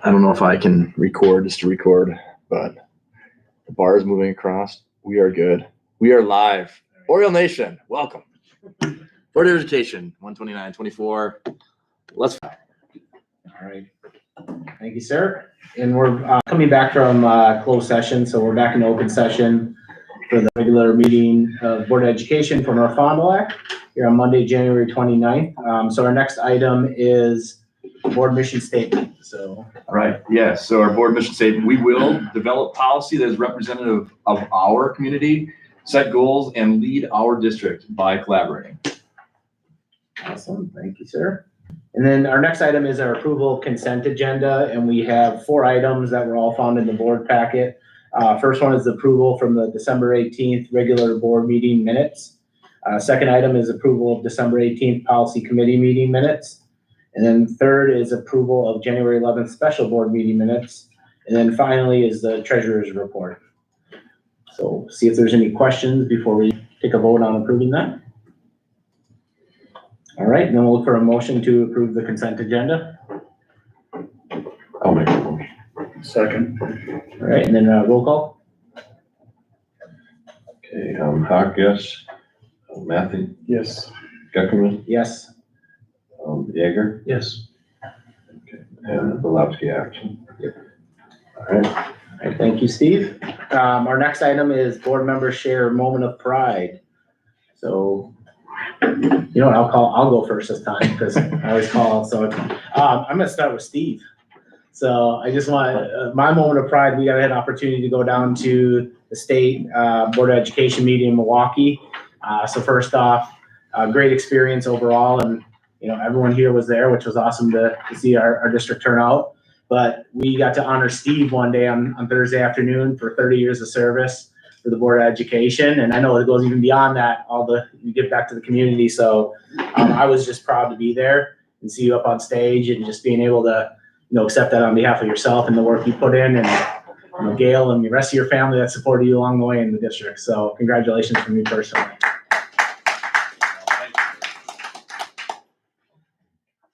I don't know if I can record just to record, but the bar is moving across. We are good. We are live. Oriole Nation, welcome. Board of Education, 129-24. Let's. All right. Thank you, sir. And we're coming back from closed session, so we're back in open session for the regular meeting of Board of Education for North Fond du Lac here on Monday, January 29th. So our next item is board mission statement. So, All right. Yes. So our board mission statement: we will develop policy that is representative of our community, set goals, and lead our district by collaborating. awesome. Thank you, sir. And then our next item is our approval of consent agenda, and we have 4 items that were all found in the board packet. First one is the approval from the December 18th regular board meeting minutes. Second item is approval of December 18th policy committee meeting minutes. And then third is approval of January 11th special board meeting minutes. And then finally is the treasurer's report. So see if there's any questions before we take a vote on approving that. All right, and then we'll look for a motion to approve the consent agenda. I'll make a motion. Second. All right, and then roll call. Okay, Hawk, yes. Matthew, Yes. Geckerman, Yes. Yeager, Yes. and Belowski absent. Yep. All right. All right, thank you, Steve. Our next item is board members share moment of pride. So, you know what, I'll go first this time because I always call. So I'm gonna start with Steve. So I just want my moment of pride. We got an opportunity to go down to the state board of education meeting in Milwaukee. So first off, great experience overall, and you know everyone here was there, which was awesome to see our district turn out. But we got to honor Steve one day on Thursday afternoon for 30 years of service for the Board of Education. And I know it goes even beyond that, you give back to the community. So I was just proud to be there and see you up on stage and just being able to, you know, accept that on behalf of yourself and the work you put in, and you know, Gail and the rest of your family that supported you along the way in the district. So congratulations from me personally.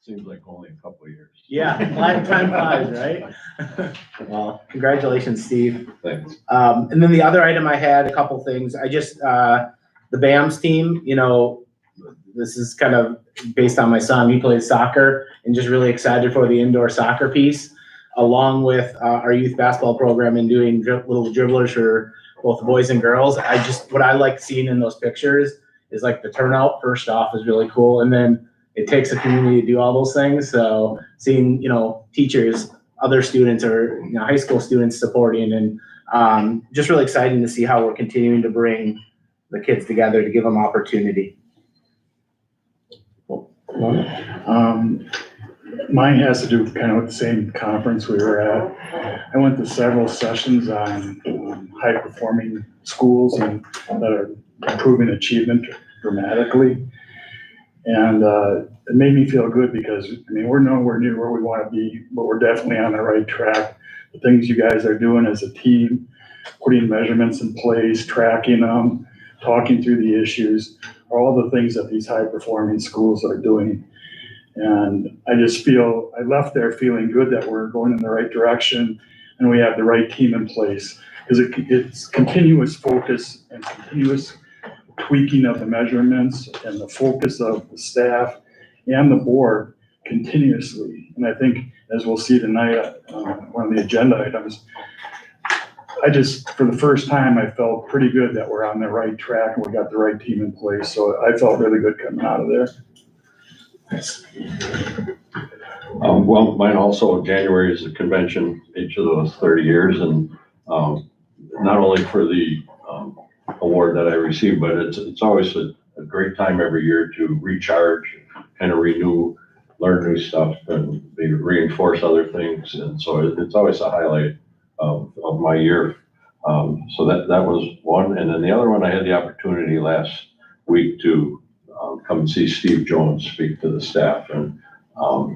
Seems like only a couple of years. Yeah, time flies, right? Well, congratulations, Steve. Thanks. And then the other item I had, a couple things. I just, the BAMS team, you know, this is kind of based on my son. He plays soccer, and just really excited for the indoor soccer piece, along with our youth basketball program and doing little dribblers for both the boys and girls. What I like seeing in those pictures is like the turnout, first off, is really cool. And then it takes a community to do all those things. So seeing, you know, teachers, other students, or you know, high school students supporting, and just really exciting to see how we're continuing to bring the kids together to give them opportunity. Mine has to do kind of with the same conference we were at. I went to several sessions on high performing schools and that are improving achievement dramatically. And it made me feel good because, I mean, we're nowhere near where we want to be, but we're definitely on the right track. The things you guys are doing as a team, putting measurements in place, tracking them, talking through the issues, are all the things that these high performing schools are doing. And I just feel, I left there feeling good that we're going in the right direction and we have the right team in place, because it's continuous focus and continuous tweaking of the measurements and the focus of the staff and the board continuously. And I think, as we'll see tonight, one of the agenda items, I just, for the first time, I felt pretty good that we're on the right track and we got the right team in place. So I felt really good coming out of there. Nice. Well, mine also, January is the convention, each of those 30 years. And not only for the award that I received, but it's always a great time every year to recharge, kind of renew, learn new stuff, and reinforce other things. And so it's always a highlight of my year. So that was one. And then the other one, I had the opportunity last week to come and see Steve Jones speak to the staff. And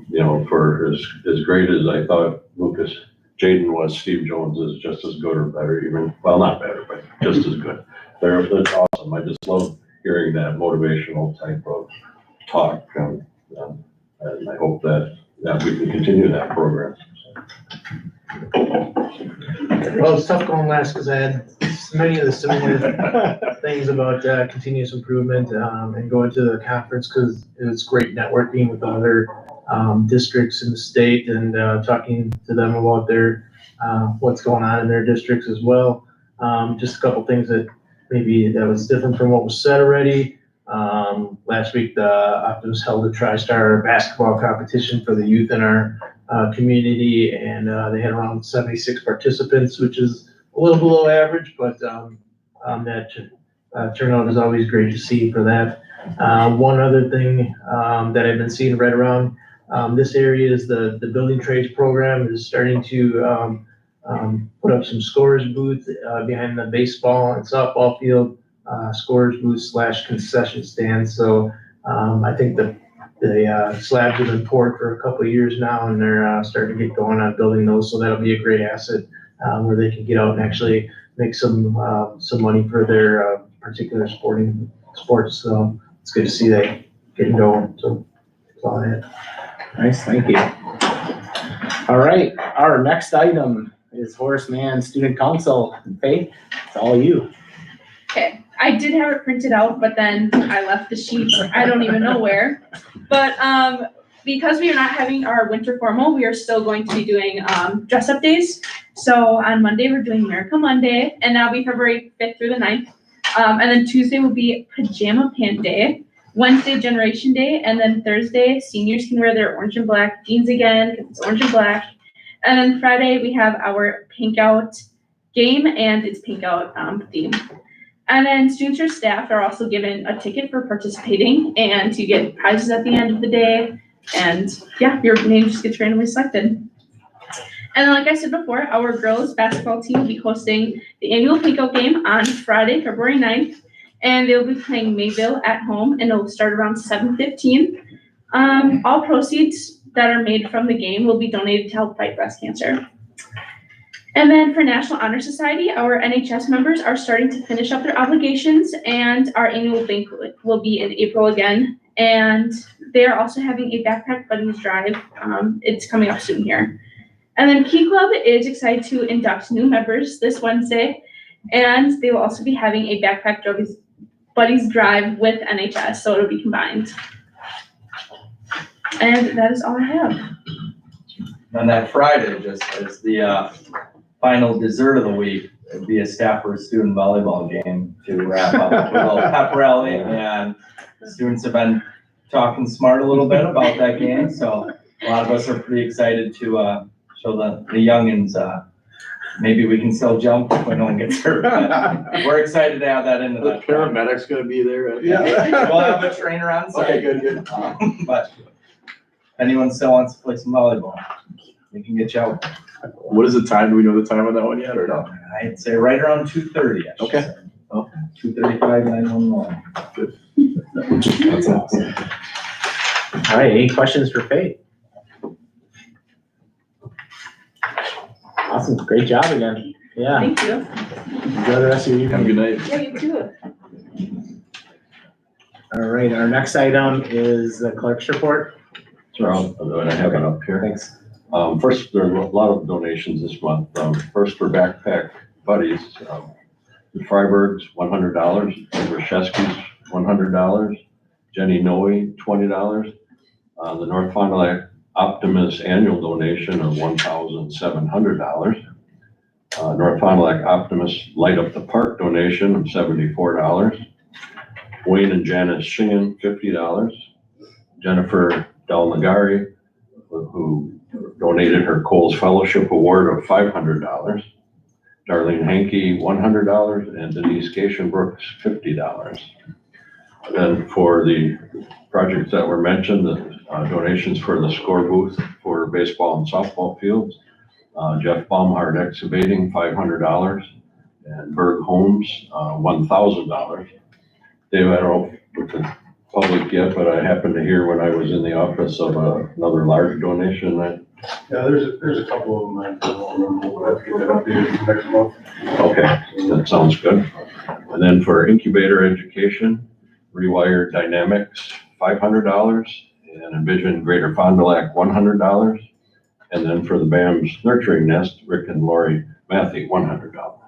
you know, for as great as I thought Jaden was, Steve Jones is just as good or better, even, well, not better, but just as good. That's awesome. I just love hearing that motivational type of talk. And I hope that we can continue that program. Well, it's tough going last because I had many of the similar things about continuous improvement and going to the conference because it was great networking with other districts in the state and talking to them about their what's going on in their districts as well. Just a couple things that maybe that was different from what was said already. Last week, the Optimus held a TriStar basketball competition for the youth in our community, and they had around 76 participants, which is a little below average, but that turnout is always great to see for that. One other thing that I've been seeing right around this area is the building trades program is starting to put up some scorers booth behind the baseball and softball field, scorers booth / concession stand. So I think the slabs have been poured for a couple of years now, and they're starting to get going on building those. So that'll be a great asset where they can get out and actually make some money for their particular sports. So it's good to see that getting going. So that's all I had. Nice, thank you. All right, our next item is Horace Mann Student Council. Faith, it's all you. Okay, I did have it printed out, but then I left the sheet, I don't even know where. But because we are not having our winter formal, we are still going to be doing dress up days. So on Monday, we're doing Miracle Monday, and that'll be February 5th through the 9th. And then Tuesday will be Pajama Pant Day, Wednesday, Generation Day, and then Thursday, seniors can wear their orange and black jeans again, because it's orange and black. And then Friday, we have our pink out game, and it's pink out theme. And then students or staff are also given a ticket for participating, and you get prizes at the end of the day. And yeah, your name just gets randomly selected. And then, like I said before, our girls basketball team will be hosting the annual pink out game on Friday, February 9th. And they'll be playing Mayville at home, and it'll start around 7:15. All proceeds that are made from the game will be donated to help fight breast cancer. And then for National Honor Society, our NHS members are starting to finish up their obligations, and our annual banquet will be in April again. And they are also having a backpack buddies drive. It's coming up soon here. And then Key Club is excited to induct new members this Wednesday, and they will also be having a backpack buddies drive with NHS, so it'll be combined. And that is all I have. On that Friday, just as the final dessert of the week, it'd be a Stafford student volleyball game to wrap up with a little pep rally, and the students have been talking smart a little bit about that game, so a lot of us are pretty excited to show the youngins maybe we can still jump when no one gets hurt. But we're excited to have that into The that. paramedics gonna be there. Yeah, we'll have a trainer on site. Okay, good. But if anyone still wants to play some volleyball, we can get you out. What is the time? Do we know the time on that one yet or no? I'd say right around 2:30. Okay. Oh, 2:35, 911. Good. That's awesome. All right, any questions for Faith? Awesome, great job again. Yeah, Thank you. enjoy the rest of your Have a evening. good night. Yeah, you too. All right, our next item is the clerk's report. So I have it up here. Thanks. First, there are a lot of donations this month. First for Backpack Buddies, the Freiberg's $100, Rashevsky's $100, Jenny Noe $20, the North Fond du Lac Optimus annual donation of $1,700, North Fond du Lac Optimus Light Up the Park donation of $74, Wayne and Janice Shingen $50, Jennifer Dalnagari, who donated her Coles Fellowship Award of $500, Darlene Hankey $100, and Denise Cation Brooks $50. Then for the projects that were mentioned, the donations for the score booth for baseball and softball fields, Jeff Baumhart Excavating $500, and Berg Homes $1,000. Dave, I don't know if it's public yet, but I happened to hear when I was in the office of another large donation that. Yeah, there's a couple of them, I don't remember, we'll have to get that updated next month. Okay, that sounds good. And then for incubator education, Rewire Dynamics $500, and Envision Greater Fond du Lac $100. And then for the BAM's Nurturing Nest, Rick and Lori Matthew, $100.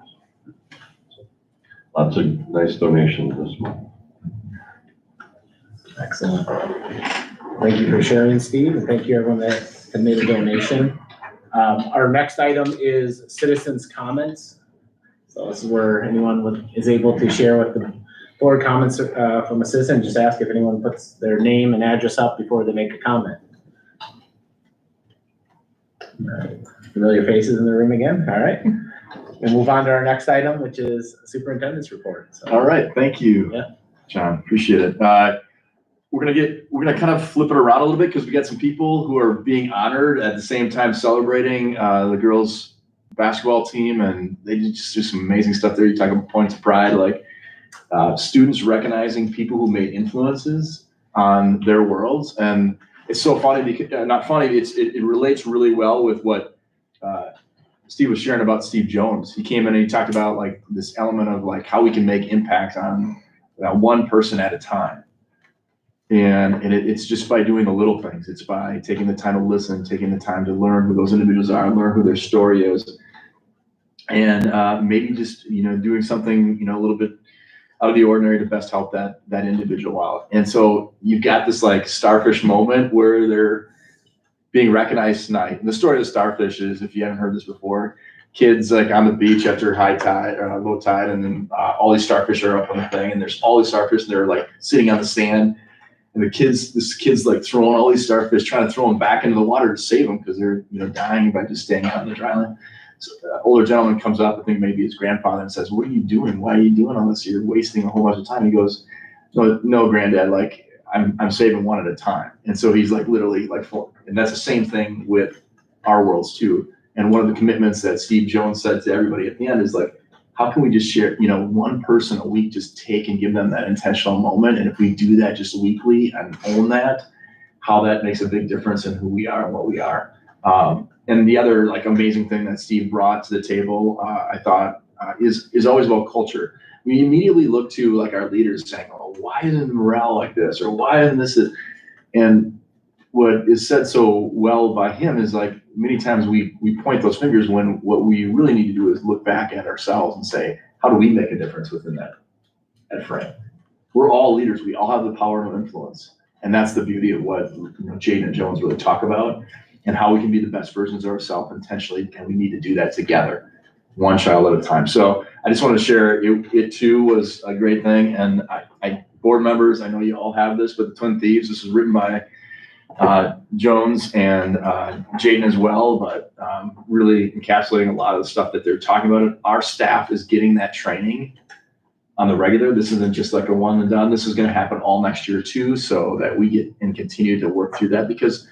Lots of nice donations this month. Excellent. Thank you for sharing, Steve, and thank you everyone that had made a donation. Our next item is citizens' comments. So this is where anyone is able to share with the board comments from a citizen. Just ask if anyone puts their name and address up before they make a comment. All right. Familiar faces in the room again. All right. We'll move on to our next item, which is superintendent's report. So, All right, thank you, Yeah. John. Appreciate it. We're gonna kind of flip it around a little bit because we got some people who are being honored at the same time celebrating the girls' basketball team, and they just do some amazing stuff there. You talk about points of pride, like students recognizing people who made influences on their worlds, and it's so funny because not funny. It relates really well with what Steve was sharing about Steve Jones. He came in and he talked about like this element of like how we can make impact on one person at a time. And it's just by doing the little things. It's by taking the time to listen, taking the time to learn who those individuals are, learn who their story is. And maybe just, doing something, a little bit out of the ordinary to best help that individual out. And so you've got this like starfish moment where they're being recognized tonight. And the story of the starfish is, if you haven't heard this before, kids like on the beach after high tide or low tide, and then all these starfish are up on the thing, and there's all these starfish, and they're like sitting on the sand. And this kid's like throwing all these starfish, trying to throw them back into the water to save them because they're dying by just staying out in the dry land. So the older gentleman comes up, I think maybe his grandfather, and says, "What are you doing? Why are you doing all this? You're wasting a whole bunch of time." He goes, No, granddad, like I'm saving one at a time. And so he's like literally like full. And that's the same thing with our worlds too. And one of the commitments that Steve Jones said to everybody at the end is like, how can we just share, one person a week, just take and give them that intentional moment. And if we do that just weekly and own that, how that makes a big difference in who we are and what we are. And the other like amazing thing that Steve brought to the table, I thought is always about culture. We immediately look to like our leaders saying, "Oh, why isn't the morale like this?" Or "Why isn't this?" And what is said so well by him is like many times we point those fingers when what we really need to do is look back at ourselves and say, how do we make a difference within that frame? We're all leaders. We all have the power of influence. And that's the beauty of what Jaden and Jones really talk about, and how we can be the best versions of ourselves intentionally. And we need to do that together, one child at a time. So I just wanted to share it too was a great thing. And I board members, I know you all have this, but the Twin Thieves, this was written by Jones and Jaden as well, but really encapsulating a lot of the stuff that they're talking about. Our staff is getting that training on the regular. This isn't just like a one and done. This is going to happen all next year too, so that we get and continue to work through that, because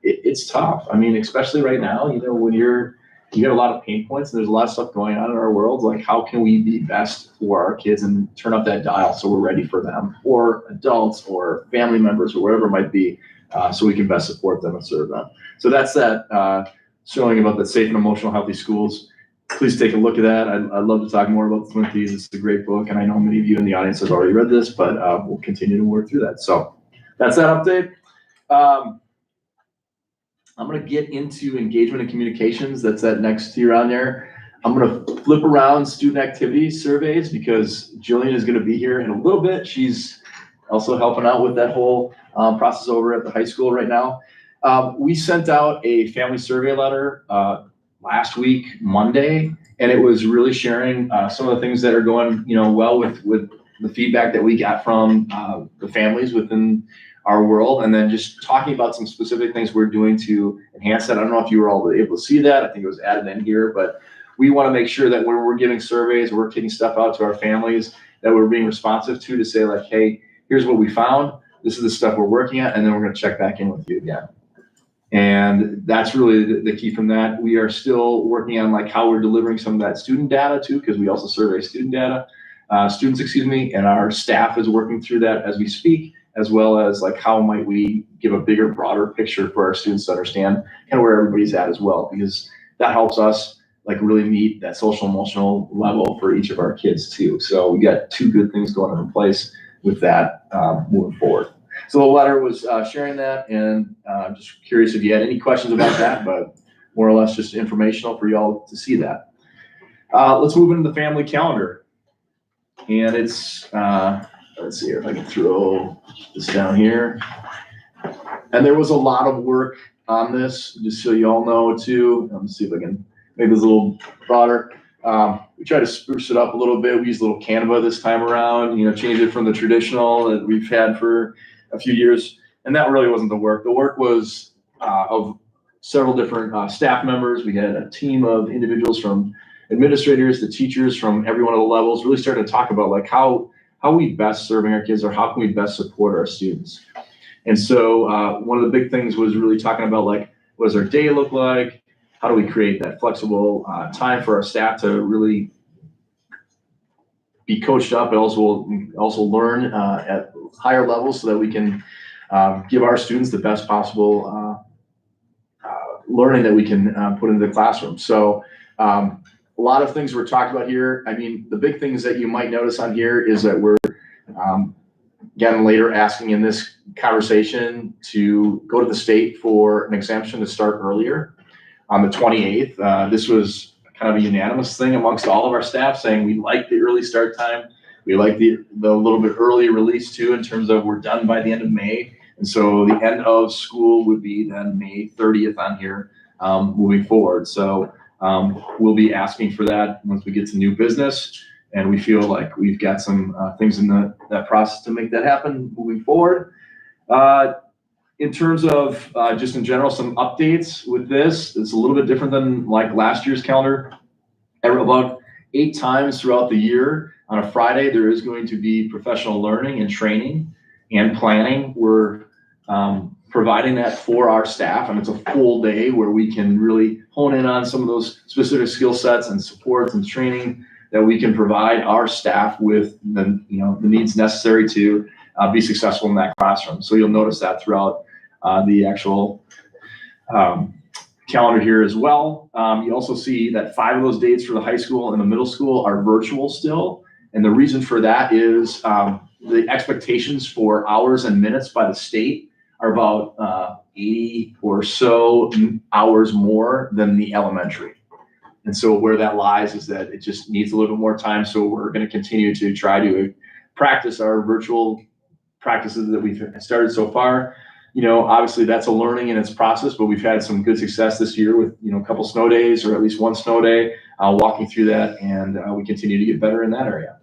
it's tough. I mean, especially right now, when you get a lot of pain points and there's a lot of stuff going on in our world, like how can we be best for our kids and turn up that dial so we're ready for them, or adults or family members or whatever it might be, so we can best support them and serve them. So that's that showing about the safe and emotional healthy schools. Please take a look at that. I'd love to talk more about the Twin Thieves. It's a great book, and I know many of you in the audience have already read this, but we'll continue to work through that. So that's that update. I'm going to get into engagement and communications. That's that next tier on there. I'm going to flip around student activity surveys because Jillian is going to be here in a little bit. She's also helping out with that whole process over at the high school right now. We sent out a family survey letter last week, Monday, and it was really sharing some of the things that are going, well with the feedback that we got from the families within our world, and then just talking about some specific things we're doing to enhance that. I don't know if you were all able to see that. I think it was added in here, but we want to make sure that when we're giving surveys, we're kicking stuff out to our families, that we're being responsive to say like, hey, here's what we found. This is the stuff we're working at, and then we're going to check back in with you again. And that's really the key from that. We are still working on like how we're delivering some of that student data too, because we also survey students, and our staff is working through that as we speak, as well as like how might we give a bigger, broader picture for our students to understand kind of where everybody's at as well, because that helps us like really meet that social emotional level for each of our kids too. So we got two good things going on in place with that moving forward. So the letter was sharing that, and I'm just curious if you had any questions about that, but more or less just informational for y'all to see that. Let's move into the family calendar. And it's, let's see if I can throw this down here. And there was a lot of work on this, just so you all know too. Let me see if I can make this a little broader. We tried to spruce it up a little bit. We used a little Canva this time around, change it from the traditional that we've had for a few years. And that really wasn't the work. The work was of several different staff members. We had a team of individuals from administrators to teachers from every one of the levels, really starting to talk about like how we best serving our kids, or how can we best support our students. And so one of the big things was really talking about like, what does our day look like? How do we create that flexible time for our staff to really be coached up, and also learn at higher levels, so that we can give our students the best possible learning that we can put into the classroom. So a lot of things we're talking about here. I mean, the big things that you might notice on here is that we're again later asking in this conversation to go to the state for an exemption to start earlier on the 28th. This was kind of a unanimous thing amongst all of our staff, saying we like the early start time. We like the little bit early release too, in terms of we're done by the end of May. And so the end of school would be then May 30th on here moving forward. So we'll be asking for that once we get to new business. And we feel like we've got some things in that process to make that happen moving forward. In terms of just in general, some updates with this, it's a little bit different than like last year's calendar. About 8 times throughout the year on a Friday, there is going to be professional learning and training and planning. We're providing that for our staff, and it's a full day where we can really hone in on some of those specific skill sets and supports and training that we can provide our staff with the needs necessary to be successful in that classroom. So you'll notice that throughout the actual calendar here as well. You also see that 5 of those dates for the high school and the middle school are virtual still. And the reason for that is the expectations for hours and minutes by the state are about 80 or so hours more than the elementary. And so where that lies is that it just needs a little bit more time. So we're going to continue to try to practice our virtual practices that we've started so far. Obviously that's a learning in its process, but we've had some good success this year with, a couple snow days, or at least one snow day, walking through that. And we continue to get better in that area.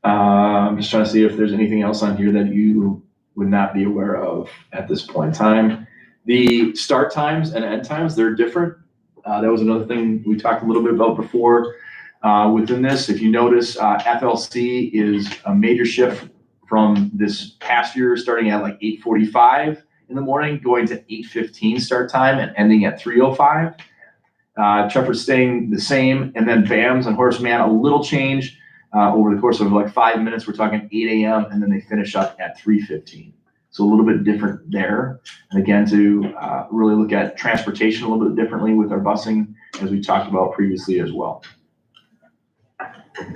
I'm just trying to see if there's anything else on here that you would not be aware of at this point in time. The start times and end times, they're different. That was another thing we talked a little bit about before within this. If you notice, FLC is a major shift from this past year, starting at like 8:45 in the morning, going to 8:15 start time and ending at 3:05. Treffer's staying the same, and then BAMS and Horace Mann, a little change over the course of like 5 minutes. We're talking 8 a.m. and then they finish up at 3:15. So a little bit different there. And again, to really look at transportation a little bit differently with our busing, as we talked about previously as well.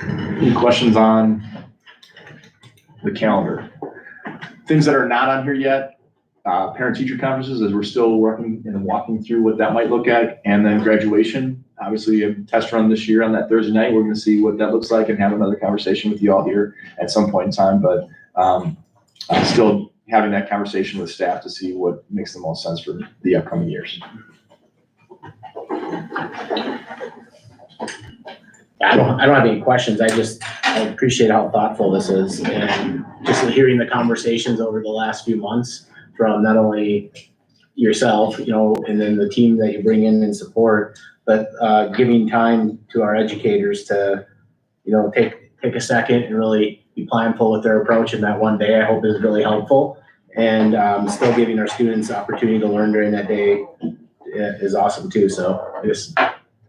Any questions on the calendar? Things that are not on here yet, parent-teacher conferences, as we're still working and walking through what that might look like, and then graduation. Obviously, a test run this year on that Thursday night. We're going to see what that looks like and have another conversation with you all here at some point in time. But still having that conversation with staff to see what makes the most sense for the upcoming years. I don't have any questions. I appreciate how thoughtful this is, and just hearing the conversations over the last few months from not only yourself, and then the team that you bring in and support, but giving time to our educators to, take a second and really be planful with their approach in that one day, I hope is really helpful. And still giving our students the opportunity to learn during that day is awesome too. So I just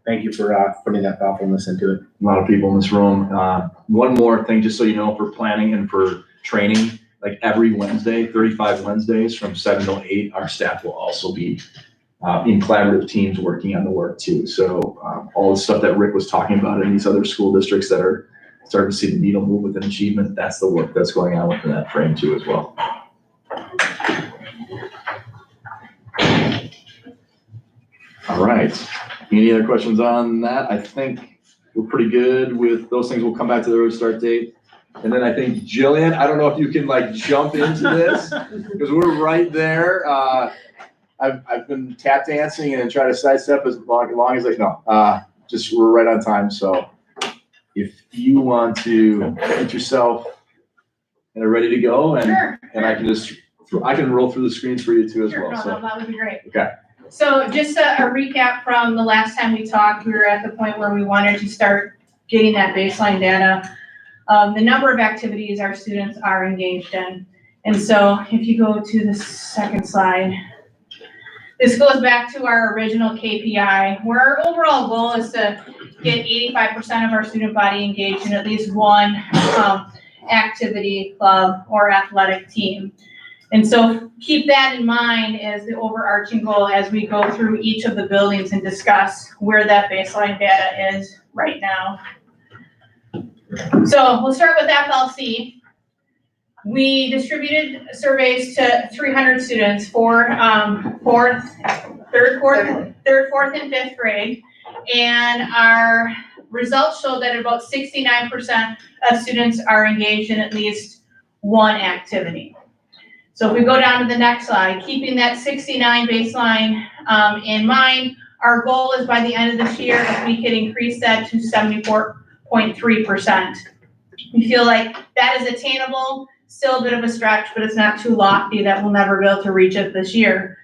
thank you for putting that thoughtfulness into it. A lot of people in this room. One more thing, just so you know, for planning and for training, like every Wednesday, 35 Wednesdays from 7 till 8, our staff will also be in collaborative teams working on the work too. So all the stuff that Rick was talking about in these other school districts that are starting to see the needle move within achievement, that's the work that's going on within that frame too as well. All right. Any other questions on that? I think we're pretty good with those things. We'll come back to the road start date. And then I think Jillian, I don't know if you can like jump into this because we're right there. I've been tap dancing and trying to sidestep as long as just we're right on time. So if you want to get yourself and are ready to go, and Sure. and I can roll through the screens for you too as Sure, well. no, So that would be great. okay. So just a recap from the last time we talked, we were at the point where we wanted to start getting that baseline data, the number of activities our students are engaged in. And so if you go to the second slide, this goes back to our original KPI, where our overall goal is to get 85% of our student body engaged in at least one activity, club, or athletic team. And so keep that in mind as the overarching goal as we go through each of the buildings and discuss where that baseline data is right now. So we'll start with FLC. We distributed surveys to 300 students for third, fourth, and fifth grade. And our results show that about 69% of students are engaged in at least one activity. So if we go down to the next slide, keeping that 69 baseline in mind, our goal is by the end of this year, if we could increase that to 74.3%. We feel like that is attainable, still a bit of a stretch, but it's not too lofty that we'll never be able to reach it this year.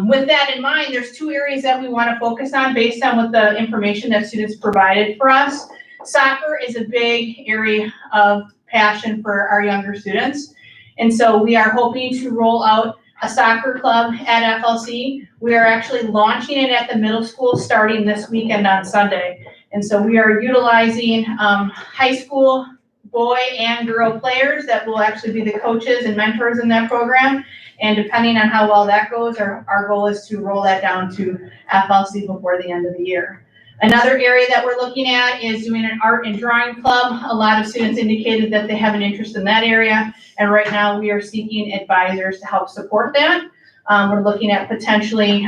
With that in mind, there's two areas that we want to focus on based on what the information that students provided for us. Soccer is a big area of passion for our younger students. And so we are hoping to roll out a soccer club at FLC. We are actually launching it at the middle school starting this weekend on Sunday. And so we are utilizing high school boy and girl players that will actually be the coaches and mentors in that program. And depending on how well that goes, our goal is to roll that down to FLC before the end of the year. Another area that we're looking at is doing an art and drawing club. A lot of students indicated that they have an interest in that area. And right now we are seeking advisors to help support that. We're looking at potentially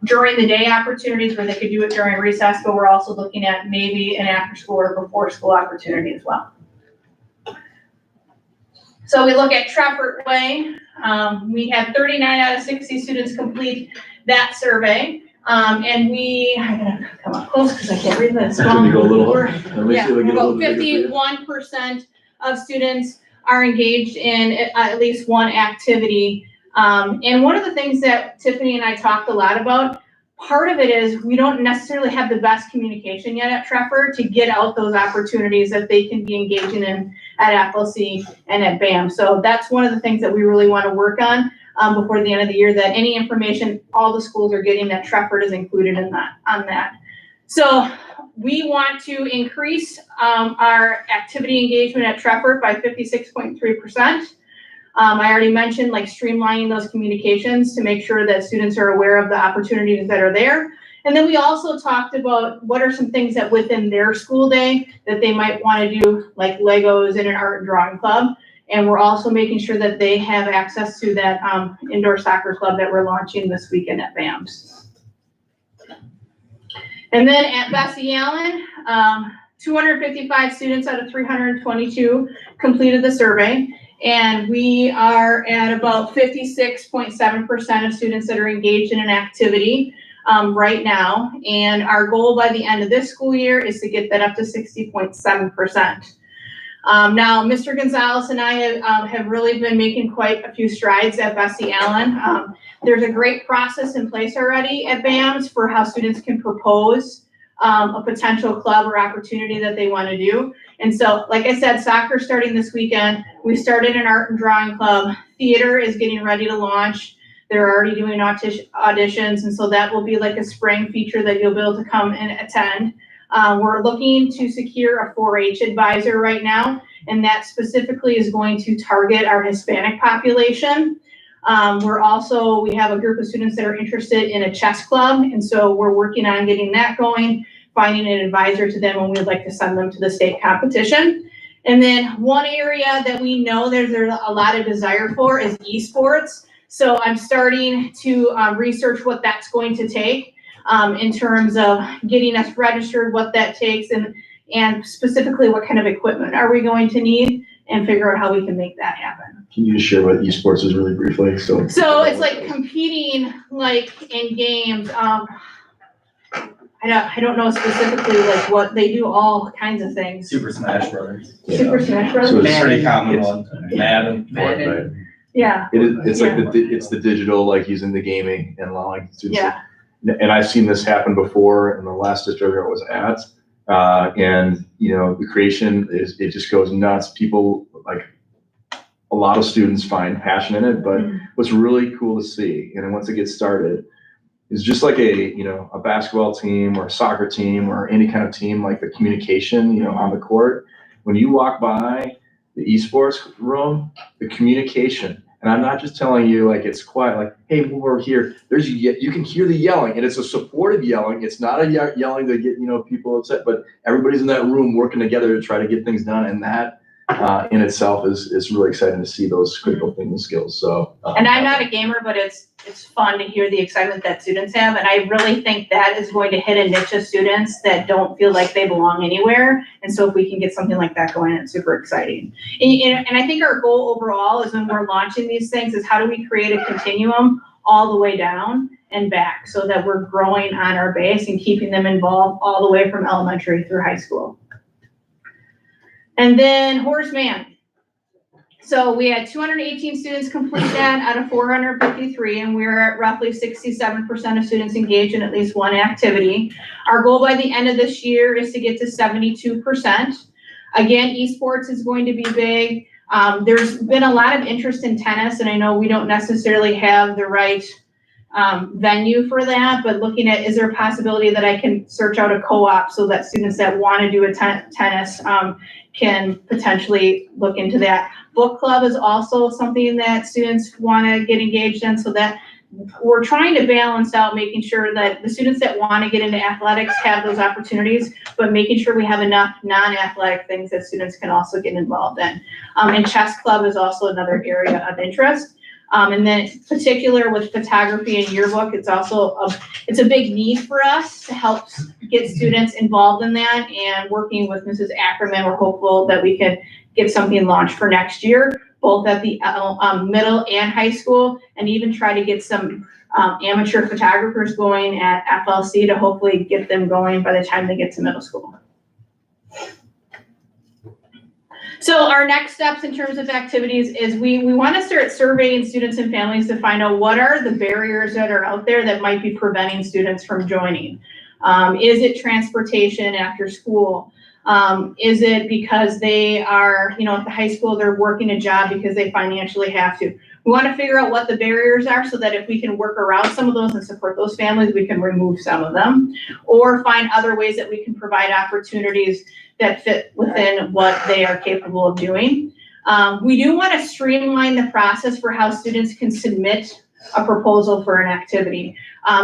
during the day opportunities where they could do it during recess, but we're also looking at maybe an after school or before school opportunity as well. So we look at Treffert Way. We had 39 out of 60 students complete that survey. And I'm gonna come up close because I can't read this. Can you go a little? Yeah, about 51% of students are engaged in at least one activity. And one of the things that Tiffany and I talked a lot about, part of it is we don't necessarily have the best communication yet at Treffert to get out those opportunities that they can be engaging in at FLC and at BAM. So that's one of the things that we really want to work on before the end of the year, that any information all the schools are getting that Treffert is included in that. So we want to increase our activity engagement at Treffert by 56.3%. I already mentioned like streamlining those communications to make sure that students are aware of the opportunities that are there. And then we also talked about what are some things that within their school day that they might want to do, like Legos and an art and drawing club. And we're also making sure that they have access to that indoor soccer club that we're launching this weekend at BAMS. And then at Bessie Allen, 255 students out of 322 completed the survey. And we are at about 56.7% of students that are engaged in an activity right now. And our goal by the end of this school year is to get that up to 60.7%. Now, Mr. Gonzalez and I have really been making quite a few strides at Bessie Allen. There's a great process in place already at BAMS for how students can propose a potential club or opportunity that they want to do. And so, like I said, soccer starting this weekend. We started an art and drawing club. Theater is getting ready to launch. They're already doing auditions, and so that will be like a spring feature that you'll be able to come and attend. We're looking to secure a 4-H advisor right now, and that specifically is going to target our Hispanic population. We have a group of students that are interested in a chess club, and so we're working on getting that going, finding an advisor to them, and we'd like to send them to the state competition. And then one area that we know there's a lot of desire for is esports. So I'm starting to research what that's going to take. in terms of getting us registered, what that takes, and specifically what kind of equipment are we going to need, and figure out how we can make that happen. Can you just share what esports is really briefly? So it's like competing like in games. I don't know specifically like what they do, all kinds of things. Super Smash Brothers. Super Smash Bros. So It's a pretty common It's- one. Madden. Fortnite. Yeah, It's like it's the digital, like using the gaming and allowing students. yeah, And I've seen this happen before in the last district I was at. And you know, the creation it just goes nuts. People like a lot of students find passion in it, but what's really cool to see, and once it gets started, is just like a basketball team or a soccer team or any kind of team, like the communication, on the court. When you walk by the esports room, the communication, and I'm not just telling you like it's quiet, like, hey, move over here. You can hear the yelling, and it's a supportive yelling. It's not a yelling to get, people upset, but everybody's in that room working together to try to get things done. And that in itself is really exciting to see those critical thinking skills. So, and I'm not a gamer, but it's fun to hear the excitement that students have, and I really think that is going to hit a niche of students that don't feel like they belong anywhere. And so if we can get something like that going, it's super exciting. And I think our goal overall is when we're launching these things is how do we create a continuum all the way down and back so that we're growing on our base and keeping them involved all the way from elementary through high school. And then Horseman. So we had 218 students complete that out of 453, and we're at roughly 67% of students engaged in at least one activity. Our goal by the end of this year is to get to 72%. Again, esports is going to be big. There's been a lot of interest in tennis, and I know we don't necessarily have the right venue for that, but looking at, is there a possibility that I can search out a co-op so that students that want to do a tennis can potentially look into that. Book club is also something that students want to get engaged in, so that we're trying to balance out making sure that the students that want to get into athletics have those opportunities, but making sure we have enough non-athletic things that students can also get involved in. And chess club is also another area of interest. And then in particular with photography and yearbook, it's a big need for us to help get students involved in that, and working with Mrs. Ackerman, we're hopeful that we can get something launched for next year, both at the middle and high school, and even try to get some amateur photographers going at FLC to hopefully get them going by the time they get to middle school. So our next steps in terms of activities is we want to start surveying students and families to find out what are the barriers that are out there that might be preventing students from joining. Is it transportation after school? Is it because they are, at the high school, they're working a job because they financially have to? We want to figure out what the barriers are so that if we can work around some of those and support those families, we can remove some of them, or find other ways that we can provide opportunities that fit within what they are capable of doing. We do want to streamline the process for how students can submit a proposal for an activity.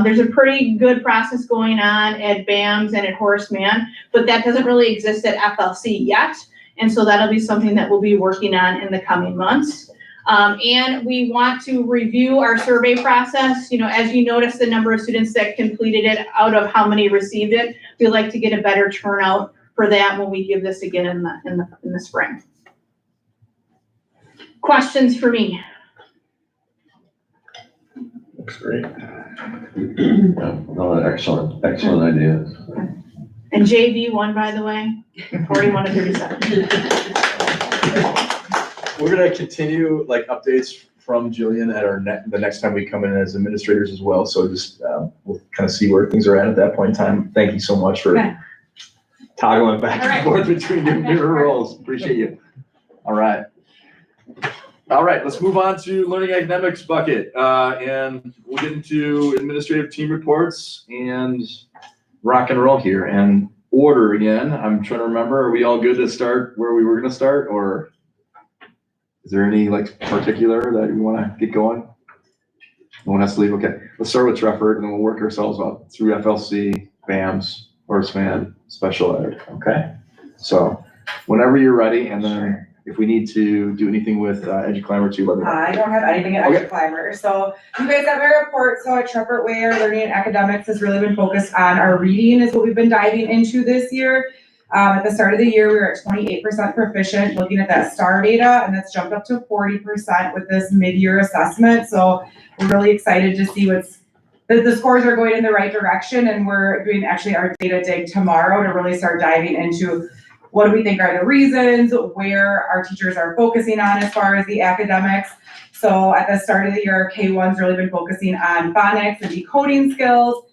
There's a pretty good process going on at BAMS and at Horseman, but that doesn't really exist at FLC yet. And so that'll be something that we'll be working on in the coming months. And we want to review our survey process. As you notice the number of students that completed it out of how many received it, we'd like to get a better turnout for that when we give this again in the spring. Questions for me? Looks great. No, excellent ideas. And JV won, by the way, 41 to 37. We're gonna continue like updates from Jillian at the next time we come in as administrators as well. So just we'll kind of see where things are at that point in time. Thank you so much for toggling back and forth between your different roles. Appreciate you. All right, let's move on to learning academics bucket. And we'll get into administrative team reports and rock and roll here and order again. I'm trying to remember, are we all good to start where we were gonna start, or is there any particular that you want to get going? No one has to leave? Okay, let's start with Trefford and then we'll work ourselves up through FLC, BAMS, Horseman, special ed. Okay, so whenever you're ready, and then if we need to do anything with EduClimber too, let me know. I don't have anything at Okay. EduClimber. So you guys have my report. So at Trevor Way, our learning and academics has really been focused on our reading is what we've been diving into this year. At the start of the year, we were at 28% proficient, looking at that STAR data, and that's jumped up to 40% with this mid-year assessment. So we're really excited to see the scores are going in the right direction, and we're doing actually our data dig tomorrow to really start diving into what do we think are the reasons, where our teachers are focusing on as far as the academics. So at the start of the year, K1's really been focusing on phonics and decoding skills.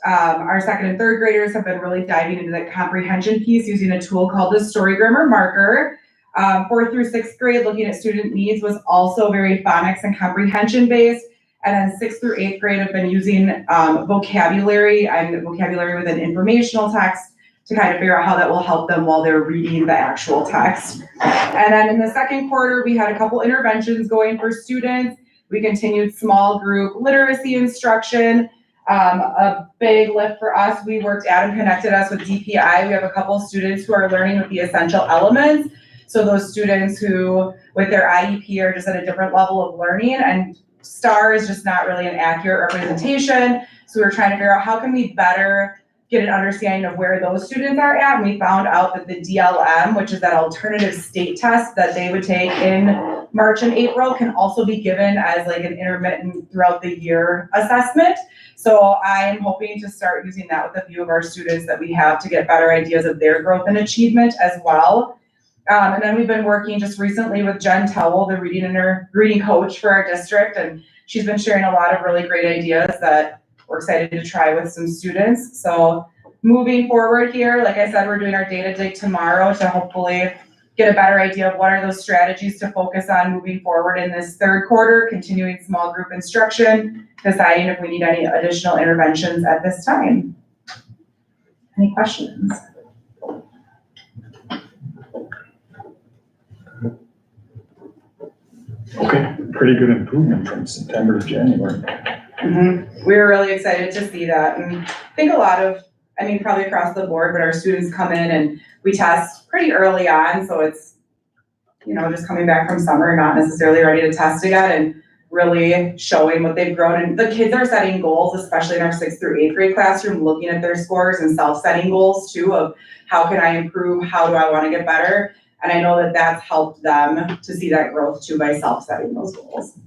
Our second and third graders have been really diving into the comprehension piece using a tool called the Story Grammar Marker. 4th through 6th grade, looking at student needs, was also very phonics and comprehension based. And then 6th through 8th grade have been using vocabulary within informational text to kind of figure out how that will help them while they're reading the actual text. And then in the second quarter, we had a couple interventions going for students. We continued small group literacy instruction. A big lift for us, Adam connected us with DPI. We have a couple students who are learning with the essential elements. So those students who, with their IEP, are just at a different level of learning, and STAR is just not really an accurate representation. So we were trying to figure out how can we better get an understanding of where those students are at. And we found out that the DLM, which is that alternative state test that they would take in March and April, can also be given as like an intermittent throughout the year assessment. So I am hoping to start using that with a few of our students that we have to get better ideas of their growth and achievement as well. And then we've been working just recently with Jen Towell, the reading coach for our district, and she's been sharing a lot of really great ideas that we're excited to try with some students. So moving forward here, like I said, we're doing our data dig tomorrow to hopefully get a better idea of what are those strategies to focus on moving forward in this third quarter, continuing small group instruction, deciding if we need any additional interventions at this time. Any questions? Okay, pretty good improvement from September to January. We were really excited to see that, and I think probably across the board, but our students come in and we test pretty early on, so it's, just coming back from summer, not necessarily ready to test again, and really showing what they've grown. And the kids are setting goals, especially in our 6th through 8th grade classroom, looking at their scores and self-setting goals too, of how can I improve, how do I want to get better? And I know that that's helped them to see that growth too by self-setting those goals.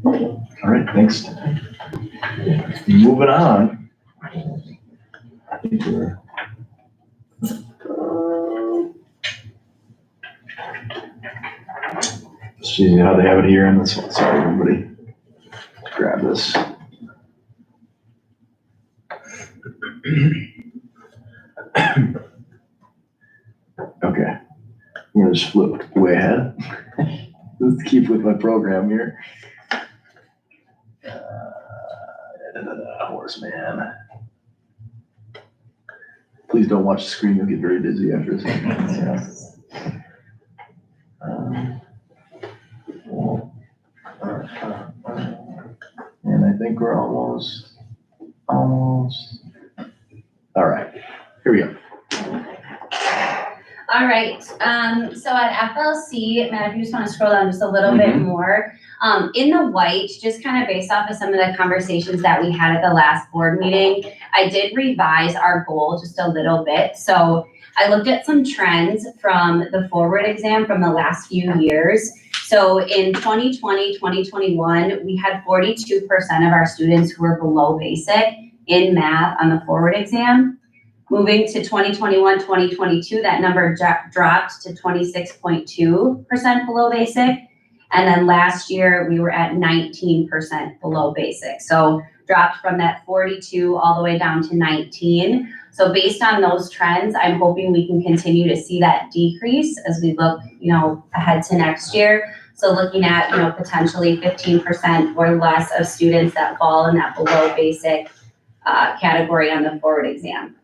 All right, thanks. Moving on. I think we're. See how they have it here in this one. Sorry, everybody. Grab this. Okay, I'm gonna just flip way ahead. Let's keep with my program here. Horseman. Please don't watch the screen, you'll get very dizzy after this. And I think we're almost. All right, here we go. All right, so at FLC, Matt, if you just want to scroll down just a little bit more, in the white, just kind of based off of some of the conversations that we had at the last board meeting, I did revise our goal just a little bit. So I looked at some trends from the forward exam from the last few years. So in 2020, 2021, we had 42% of our students who were below basic in math on the forward exam. Moving to 2021, 2022, that number dropped to 26.2% below basic. And then last year we were at 19% below basic. So dropped from that 42 all the way down to 19. So based on those trends, I'm hoping we can continue to see that decrease as we look, ahead to next year. So looking at, potentially 15% or less of students that fall in that below basic category on the forward exam.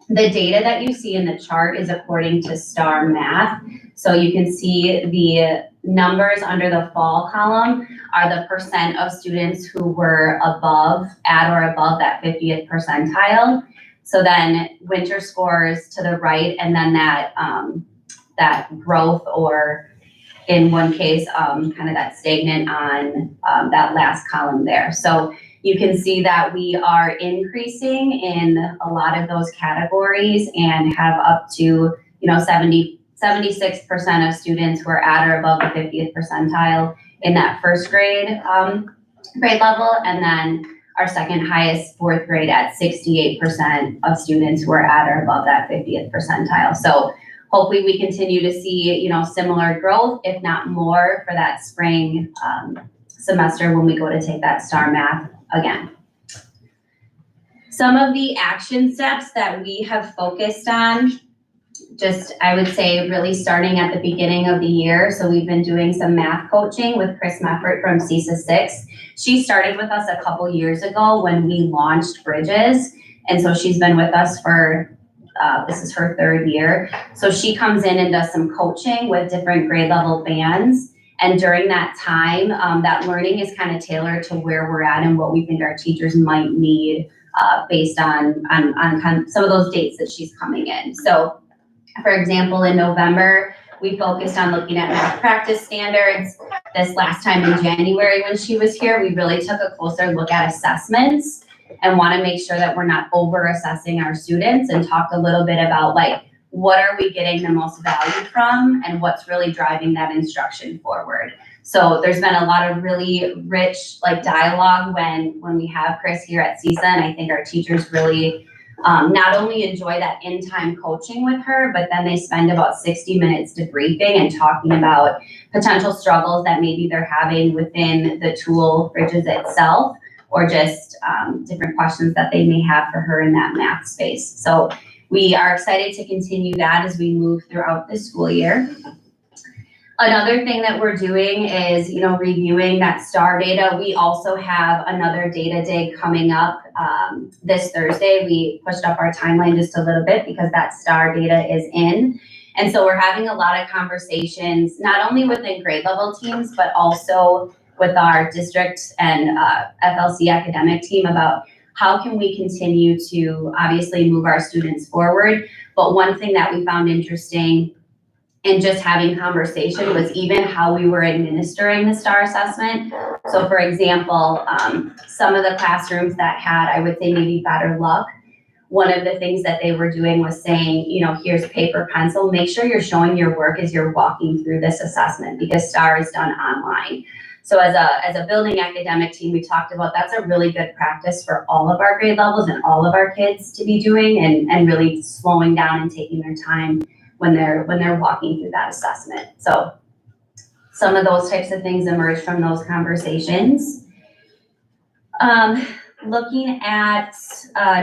The data that you see in the chart is according to STAR Math. So you can see the numbers under the fall column are the percent of students who were at or above that 50th percentile. So then winter scores to the right, and then that, that growth, or in one case, kind of that stagnant on that last column there. So you can see that we are increasing in a lot of those categories and have up to, 76% of students who are at or above the 50th percentile in that first grade grade level. And then our second highest, fourth grade, at 68% of students who are at or above that 50th percentile. So hopefully we continue to see, similar growth, if not more, for that spring semester when we go to take that STAR math again. Some of the action steps that we have focused on, just, I would say, really starting at the beginning of the year. So we've been doing some math coaching with Chris Meffert from CISA 6. She started with us a couple years ago when we launched Bridges. And so she's been with us for, this is her third year. So she comes in and does some coaching with different grade level bands. And during that time, that learning is kind of tailored to where we're at and what we think our teachers might need based on kind of some of those dates that she's coming in. So for example, in November, we focused on looking at math practice standards. This last time in January when she was here, we really took a closer look at assessments and want to make sure that we're not over assessing our students, and talked a little bit about what are we getting the most value from and what's really driving that instruction forward. So there's been a lot of really rich dialogue when we have Chris here at CISA, and I think our teachers really not only enjoy that in-time coaching with her, but then they spend about 60 minutes debriefing and talking about potential struggles that maybe they're having within the tool Bridges itself, or just different questions that they may have for her in that math space. So we are excited to continue that as we move throughout the school year. Another thing that we're doing is, reviewing that STAR data. We also have another data day coming up this Thursday. We pushed up our timeline just a little bit because that STAR data is in. And so we're having a lot of conversations, not only within grade level teams, but also with our district and FLC academic team about how can we continue to obviously move our students forward. But one thing that we found interesting in just having conversation was even how we were administering the STAR assessment. So for example, some of the classrooms that had, I would say, maybe better luck, one of the things that they were doing was saying, here's paper, pencil, make sure you're showing your work as you're walking through this assessment, because STAR is done online. So as a building academic team, we talked about that's a really good practice for all of our grade levels and all of our kids to be doing, and really slowing down and taking their time when they're walking through that assessment. So some of those types of things emerge from those conversations. Looking at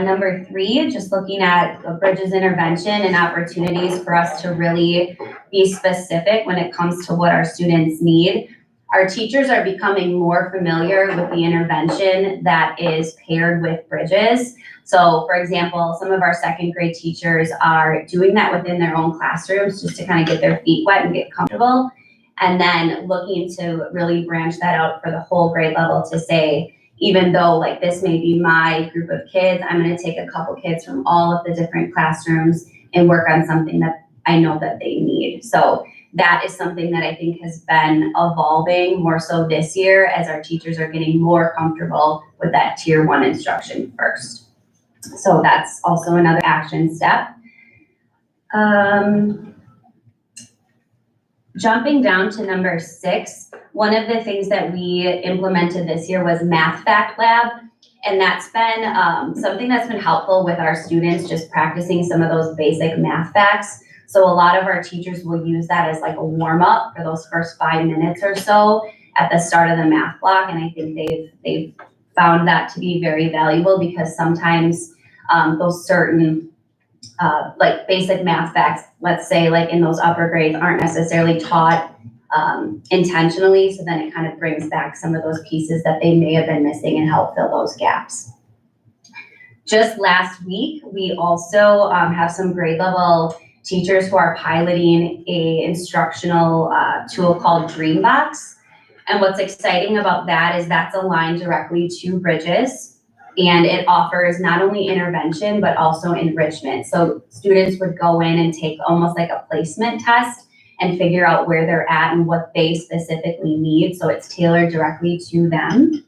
number 3, just looking at Bridges intervention and opportunities for us to really be specific when it comes to what our students need. Our teachers are becoming more familiar with the intervention that is paired with Bridges. So for example, some of our second grade teachers are doing that within their own classrooms just to kind of get their feet wet and get comfortable. And then looking to really branch that out for the whole grade level to say, even though this may be my group of kids, I'm going to take a couple kids from all of the different classrooms and work on something that I know that they need. So that is something that I think has been evolving more so this year as our teachers are getting more comfortable with that tier 1 instruction first. So that's also another action step. Jumping down to number 6, one of the things that we implemented this year was Math Fact Lab. And that's been something that's been helpful with our students, just practicing some of those basic math facts. So a lot of our teachers will use that as a warm up for those first 5 minutes or so at the start of the math block. And I think they've found that to be very valuable, because sometimes those certain basic math facts, let's say in those upper grades, aren't necessarily taught intentionally. So then it kind of brings back some of those pieces that they may have been missing and help fill those gaps. Just last week, we also have some grade level teachers who are piloting a instructional tool called Dreambox. And what's exciting about that is that's aligned directly to Bridges. And it offers not only intervention, but also enrichment. So students would go in and take almost like a placement test and figure out where they're at and what they specifically need. So it's tailored directly to them.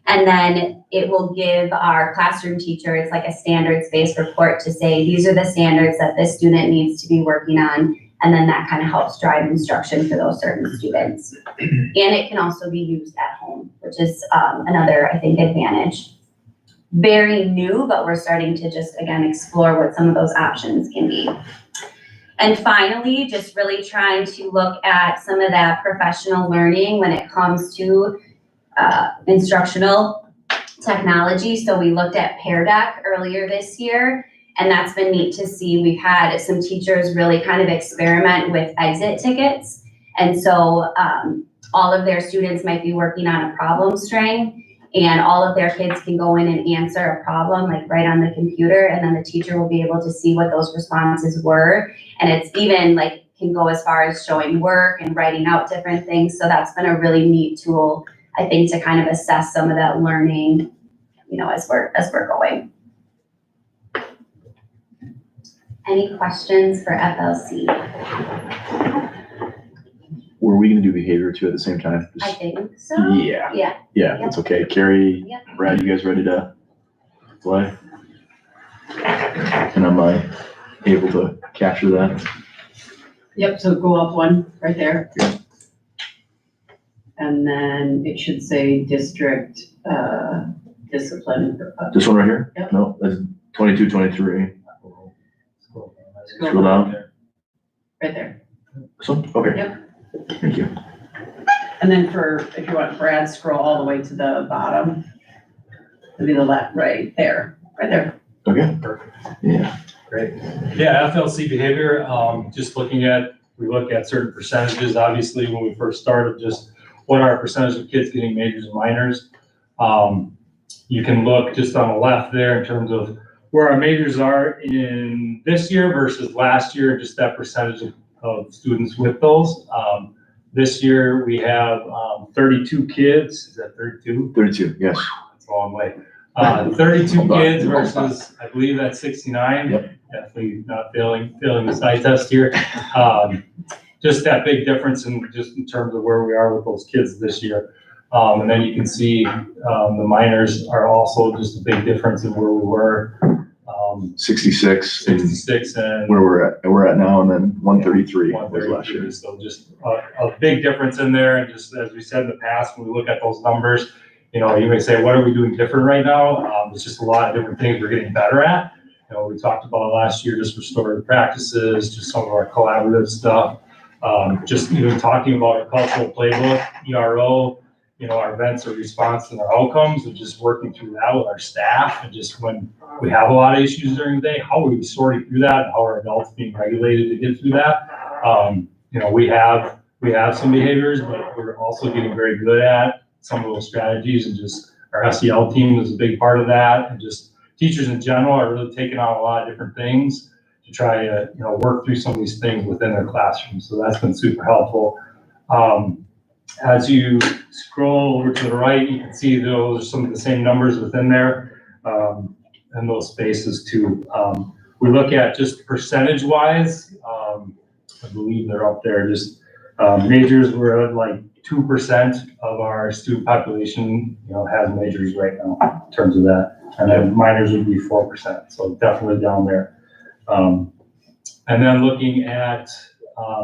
And then it will give our classroom teacher, it's like a standards-based report to say, these are the standards that this student needs to be working on. And then that kind of helps drive instruction for those certain students. And it can also be used at home, which is another, I think, advantage. Very new, but we're starting to just, again, explore what some of those options can be. And finally, just really trying to look at some of that professional learning when it comes to instructional technology. So we looked at Pear Deck earlier this year, and that's been neat to see. We've had some teachers really kind of experiment with exit tickets. And so all of their students might be working on a problem string, and all of their kids can go in and answer a problem like right on the computer, and then the teacher will be able to see what those responses were. And it's even like can go as far as showing work and writing out different things. So that's been a really neat tool, I think, to kind of assess some of that learning, you know, as we're going. Any questions for FLC? Were we gonna do behavior too at the same time? I think so. Yeah. Yeah. Yeah, that's okay. Carrie, Yep. Brad, you guys ready to play? And am I able to capture that? Yep, so go up one right there. Yeah. And then it should say district, discipline. This one right here? Yep. No, that's 22, 23. Scroll down. Right there. This one? Okay. Yep. Thank you. And then if you want Brad, scroll all the way to the bottom. It'll be the left, right there, right there. Okay. Yeah. Great. Yeah, FLC behavior, just we look at certain percentages, obviously, when we first started, just what are our percentage of kids getting majors and minors. You can look just on the left there in terms of where our majors are in this year versus last year, just that percentage of students with those. This year we have 32 kids. Is that 32? 32, yes. That's a long way. 32 kids versus, I believe that's 69. Yep. Definitely not failing the side test here. Just that big difference in terms of where we are with those kids this year. And then you can see the minors are also just a big difference in where we were. 66 and where we're at now, and then 133 was last year. So just a big difference in there. And just as we said in the past, when we look at those numbers, you know, you may say, what are we doing different right now? It's just a lot of different things we're getting better at. You know, we talked about last year, just restorative practices, just some of our collaborative stuff. Just even talking about our cultural playbook, ERO, you know, our events, our response, and our outcomes, and just working through that with our staff. And just when we have a lot of issues during the day, how are we sorting through that, and how are adults being regulated to get through that? You know, we have some behaviors, but we're also getting very good at some of those strategies, and just our SEL team is a big part of that, and just teachers in general are really taking on a lot of different things to try to, you know, work through some of these things within their classroom. So that's been super helpful. As you scroll over to the right, you can see those are some of the same numbers within there, and those spaces too. We look at just percentage wise, I believe they're up there. Just majors, we're at like 2% of our student population, you know, has majors right now in terms of that. And then minors would be 4%. So definitely down there. And then looking at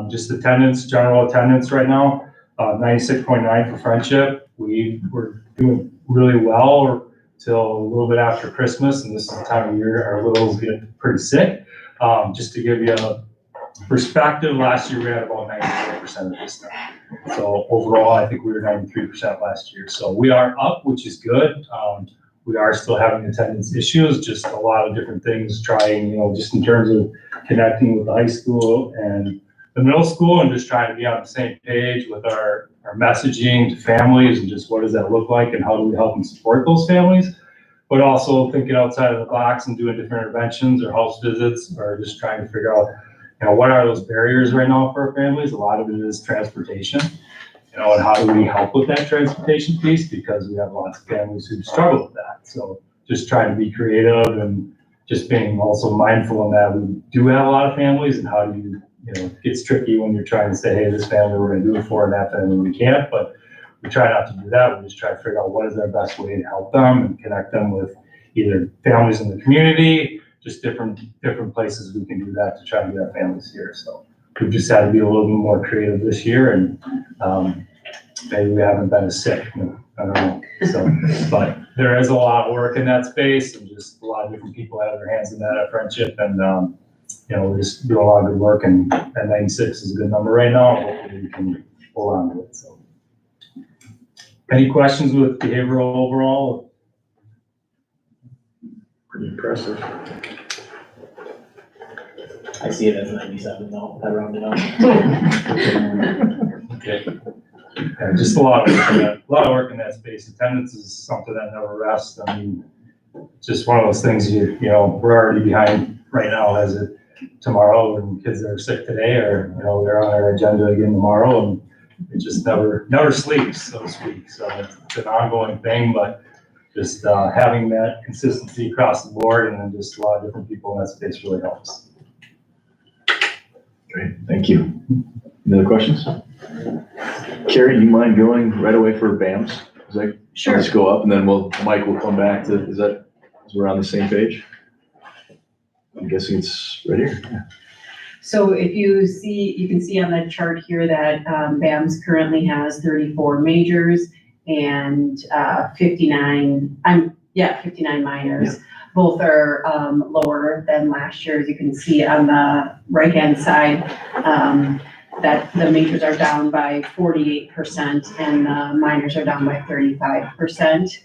just attendance, general attendance right now, 96.9 for friendship. We were doing really well till a little bit after Christmas, and this is the time of year our littles get pretty sick. Just to give you a perspective, last year we had about 94% of this stuff. So overall, I think we were 93% last year. So we are up, which is good. We are still having attendance issues, just a lot of different things trying, you know, just in terms of connecting with the high school and the middle school, and just trying to be on the same page with our messaging to families, and just what does that look like and how do we help and support those families, but also thinking outside of the box and doing different interventions or house visits, or just trying to figure out, you know, what are those barriers right now for our families. A lot of it is transportation, you know, and how do we help with that transportation piece, because we have lots of families who struggle with that. So just trying to be creative and just being also mindful in that we do have a lot of families, and how do you, it gets tricky when you're trying to say, hey, this family we're gonna do it for, and that family we can't, but we try not to do that. We just try to figure out what is our best way to help them and connect them with either families in the community, just different places we can do that to try to get our families here. So we've just had to be a little bit more creative this year, and maybe we haven't been as sick. I don't know. So, but there is a lot of work in that space, and just a lot of different people have their hands in that at Friendship, and we're just doing a lot of good work, and that 96 is a good number right now. Hopefully we can hold on to it. So, any questions with behavioral overall? Pretty impressive. I see it as 97 though, I rounded up. Okay. Yeah, just a lot of work in that space. Attendance is something that never rests. I mean, just one of those things we're already behind right now as it tomorrow, and kids that are sick today are, they're on our agenda again tomorrow, and it just never sleeps, so to speak. So it's an ongoing thing, but just having that consistency across the board, and then just a lot of different people in that space really helps. Great, thank you. Any other questions? Carrie, do you mind going right away for BAMS? Sure. Let's go up, and then Mike will come back to, is we're on the same page? I'm guessing it's right here. Yeah. So if you can see on the chart here that BAMS currently has 34 majors and 59 minors. Yeah. Both are lower than last year. As you can see on the right-hand side, that the majors are down by 48% and minors are down by 35%.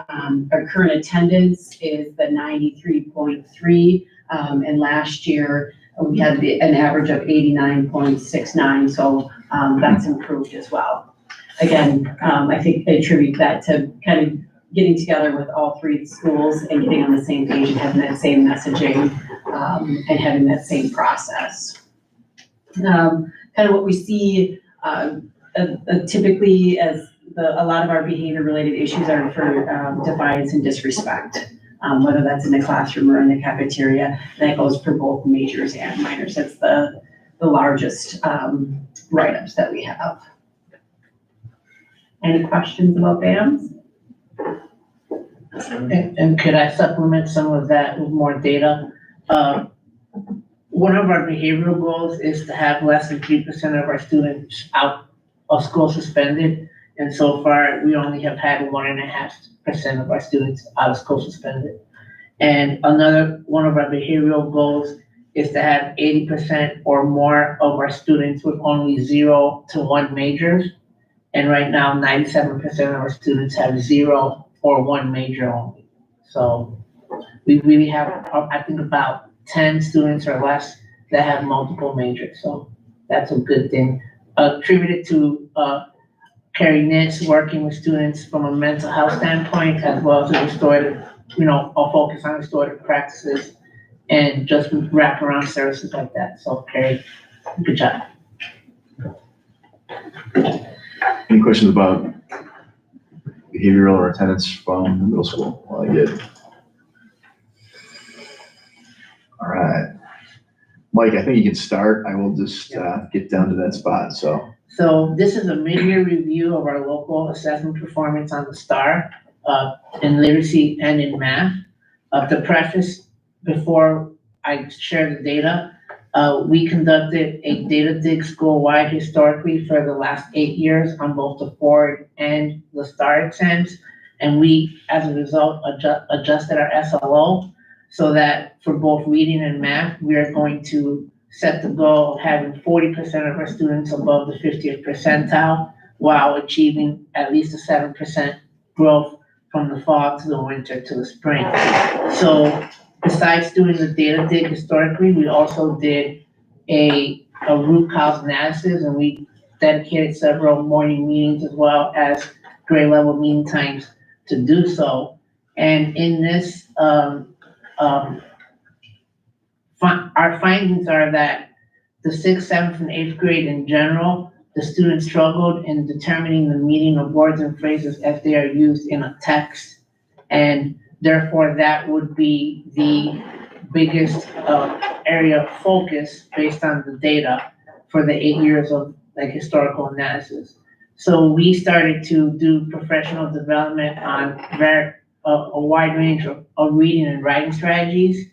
Our current attendance is the 93.3, and last year we had an average of 89.69, so that's improved as well. Again, I think I attribute that to kind of getting together with all three schools and getting on the same page and having that same messaging and having that same process. Kind of what we see typically as a lot of our behavior related issues are for defiance and disrespect, whether that's in the classroom or in the cafeteria. That goes for both majors and minors. That's the largest write-ups that we have. Any questions about BAMS? And could I supplement some of that with more data? One of our behavioral goals is to have less than 3% of our students out of school suspended. And so far, we only have had 1.5% of our students out of school suspended. And another one of our behavioral goals is to have 80% or more of our students with only 0 to 1 majors. And right now, 97% of our students have 0 or 1 major only. So we really have, I think, about 10 students or less that have multiple majors. So that's a good thing. Attributed to Carrie Nitz working with students from a mental health standpoint, as well as a restorative, a focus on restorative practices and just wraparound services like that. So Carrie, good job. Any questions about behavioral or attendance from the middle school? Well, I did. All right. Mike, I think you can start. I will just get down to that spot. So this is a mid-year review of our local assessment performance on the STAR in literacy and in math. To preface, before I share the data, we conducted a data dig school-wide historically for the last 8 years on both the Ford and the STAR exams. And we, as a result, adjusted our SLO so that for both reading and math, we are going to set the goal of having 40% of our students above the 50th percentile while achieving at least a 7% growth from the fall to the winter to the spring. So besides doing the data dig historically, we also did a root cause analysis, and we dedicated several morning meetings as well as grade level meeting times to do so. And in this, our findings are that the 6th, 7th, and 8th grade in general, the students struggled in determining the meaning of words and phrases if they are used in a text. And therefore, that would be the biggest area of focus based on the data for the 8 years of like historical analysis. So we started to do professional development on a wide range of reading and writing strategies.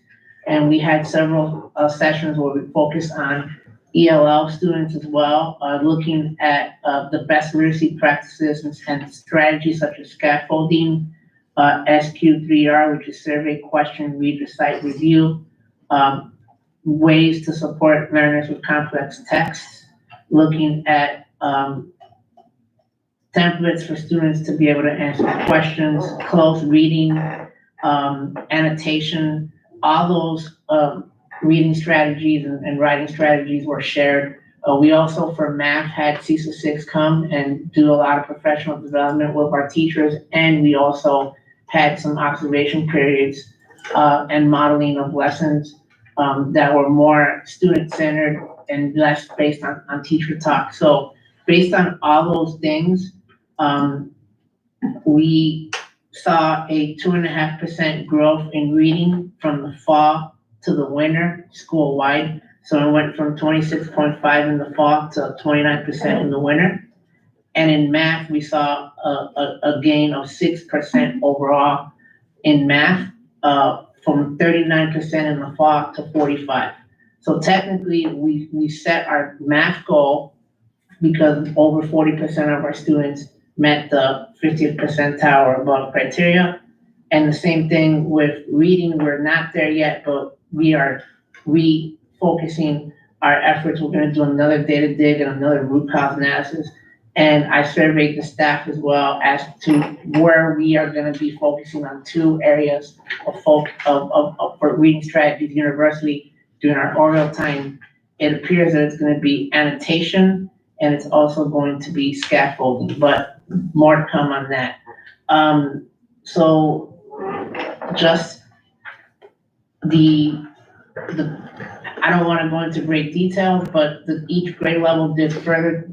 And we had several sessions where we focused on ELL students as well, looking at the best literacy practices and strategies such as scaffolding, SQ3R, which is survey, question, read, recite, review, ways to support learners with complex texts, looking at templates for students to be able to answer questions, close reading, annotation, all those reading strategies and writing strategies were shared. We also, for math, had CISA 6 come and do a lot of professional development with our teachers, and we also had some observation periods and modeling of lessons that were more student-centered and less based on teacher talk. So based on all those things, we saw a 2.5% growth in reading from the fall to the winter school-wide. So it went from 26.5 in the fall to 29% in the winter. And in math, we saw a gain of 6% overall in math, from 39% in the fall to 45. So technically, we set our math goal because over 40% of our students met the 50th percentile or above criteria. And the same thing with reading, we're not there yet, but we are refocusing our efforts. We're gonna do another data dig and another root cause analysis. And I surveyed the staff as well as to where we are gonna be focusing on 2 areas for reading strategies universally during our Oriole time. It appears that it's gonna be annotation, and it's also going to be scaffolding, but more to come on that. So just I don't wanna go into great detail, but each grade level did further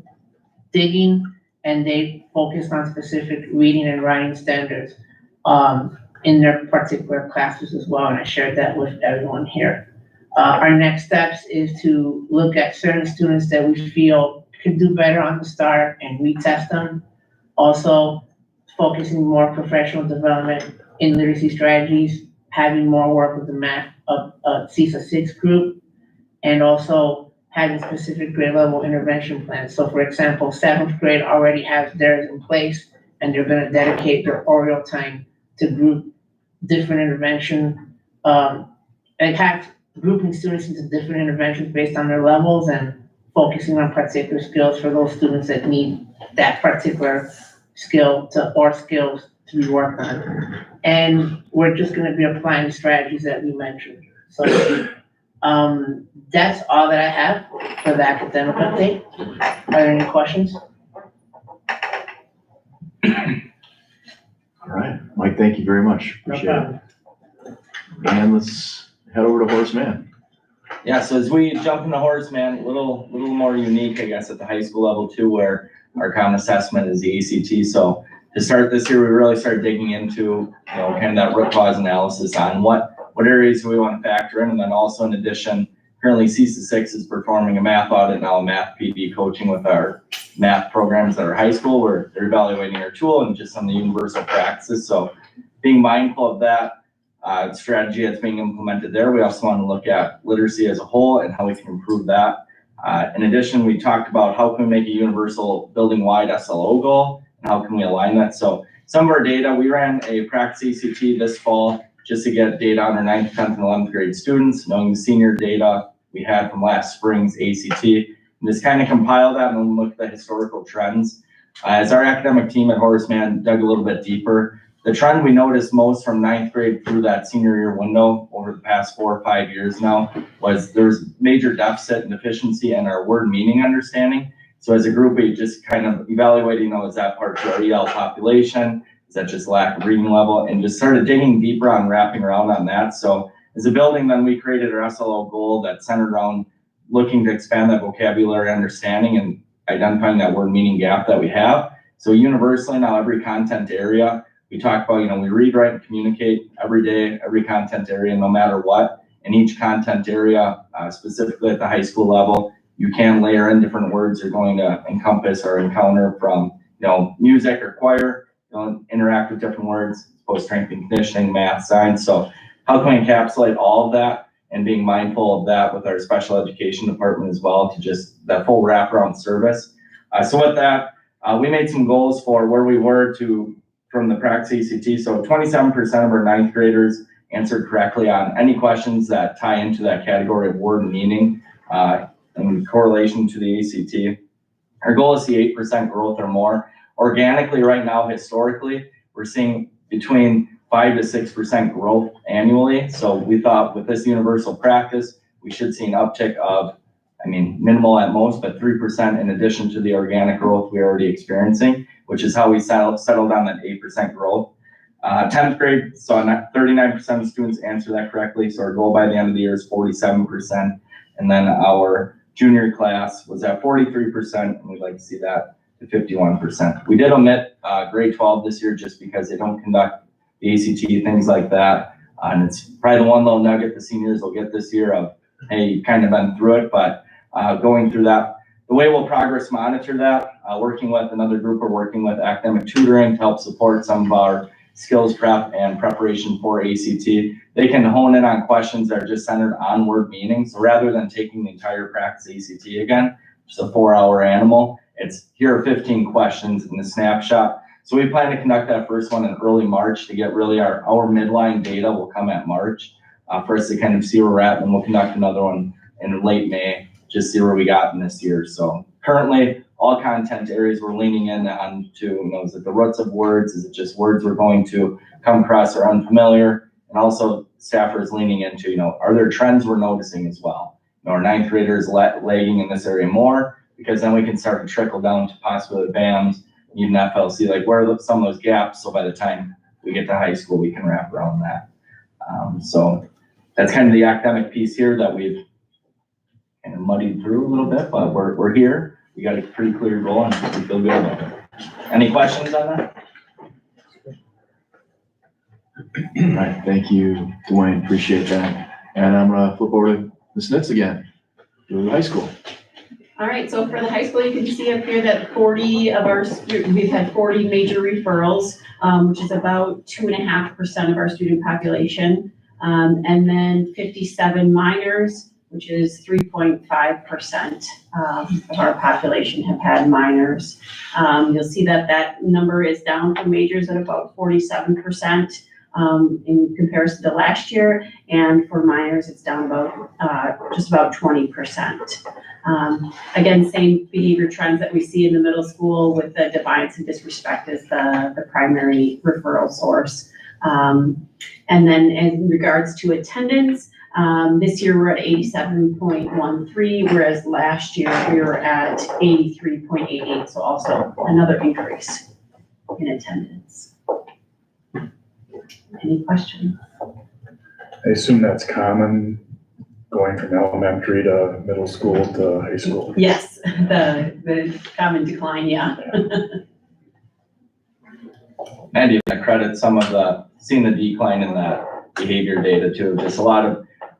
digging, and they focused on specific reading and writing standards in their particular classes as well, and I shared that with everyone here. Our next steps is to look at certain students that we feel could do better on the STAR and retest them. Also, focusing more professional development in literacy strategies, having more work with the math of CISA 6 group, and also having specific grade level intervention plans. So for example, 7th grade already has theirs in place, and they're gonna dedicate their Oriole time to group different intervention, and have grouping students into different interventions based on their levels and focusing on particular skills for those students that need that particular skill or skills to be worked on. And we're just gonna be applying the strategies that we mentioned. So that's all that I have for the academic update. Are there any questions? All right, Mike, thank you very much. No Appreciate problem. it. And let's head over to Horace Mann. Yeah, so as we jump into Horseman, a little more unique, I guess, at the high school level too, where our common assessment is the ACT. So to start this year, we really started digging into, kind of that root cause analysis on what areas do we want to factor in. And then also in addition, currently CISA 6 is performing a math audit, now a math PD coaching with our math programs at our high school, where they're evaluating our tool and just some of the universal practices. So being mindful of that strategy that's being implemented there. We also want to look at literacy as a whole and how we can improve that. In addition, we talked about how can we make a universal building-wide SLO goal and how can we align that. So some of our data, we ran a practice ACT this fall just to get data on our 9th, 10th, and 11th grade students, knowing the senior data we had from last spring's ACT, and just kind of compile that and then look at the historical trends. As our academic team at Horace Mann dug a little bit deeper, the trend we noticed most from 9th grade through that senior year window over the past 4 or 5 years now was there's major deficit and deficiency in our word meaning understanding. So as a group, we just kind of evaluating, is that part of our EL population? Is that just lack of reading level? And just started digging deeper on wrapping around on that. So as a building, then we created our SLO goal that centered around looking to expand that vocabulary understanding and identifying that word meaning gap that we have. So universally now every content area, we talk about, we read, write, and communicate every day, every content area, no matter what. In each content area, specifically at the high school level, you can layer in different words you're going to encompass or encounter from, music or choir, interact with different words, both strength and conditioning, math, science. So how can we encapsulate all of that and being mindful of that with our special education department as well to just that full wraparound service. So with that, we made some goals for where we were from the practice ACT. So 27% of our ninth graders answered correctly on any questions that tie into that category of word and meaning in correlation to the ACT. Our goal is to see 8% growth or more. Organically right now, historically, we're seeing between 5 to 6% growth annually. So we thought with this universal practice, we should see an uptick of, minimal at most, but 3% in addition to the organic growth we're already experiencing, which is how we settled on that 8% growth. 10th grade, so 39% of students answer that correctly. So our goal by the end of the year is 47%. And then our junior class was at 43%, and we'd like to see that to 51%. We did omit grade 12 this year just because they don't conduct the ACT, things like that. And it's probably the one little nugget the seniors will get this year of, hey, you've kind of been through it, but going through that, the way we'll progress monitor that, working with another group, we're working with academic tutoring to help support some of our skills prep and preparation for ACT. They can hone in on questions that are just centered on word meaning. So rather than taking the entire practice ACT again, just a 4-hour animal, it's here are 15 questions in the snapshot. So we plan to conduct that first one in early March to get really our midline data will come at March for us to kind of see where we're at, and we'll conduct another one in late May, just see where we got in this year. So currently, all content areas we're leaning in on to, is it the roots of words? Is it just words we're going to come across are unfamiliar? And also staffers leaning into, are there trends we're noticing as well? Are ninth graders lagging in this area more? Because then we can start to trickle down to possibly the BAMs, even FLC, like where are some of those gaps? So by the time we get to high school, we can wrap around that. So that's kind of the academic piece here that we've kind of muddied through a little bit, but we're here. We got a pretty clear goal and we feel good about it. Any questions on that? All right, thank you, Dwayne, appreciate that. And I'm gonna flip over to Ms. Nitz again, to the high school. All right, so for the high school, you can see up here that we've had 40 major referrals, which is about 2.5% of our student population. And then 57 minors, which is 3.5% of our population have had minors. You'll see that number is down for majors at about 47% in comparison to last year, and for minors it's down about just about 20%. Again, same behavior trends that we see in the middle school with the defiance and disrespect as the primary referral source. And then in regards to attendance, this year we're at 87.13, whereas last year we were at 83.88, so also another increase in attendance. Any questions? I assume that's common going from elementary to middle school to high school. Yes, the common decline, yeah. And even credit some of seeing the decline in that behavior data too. Just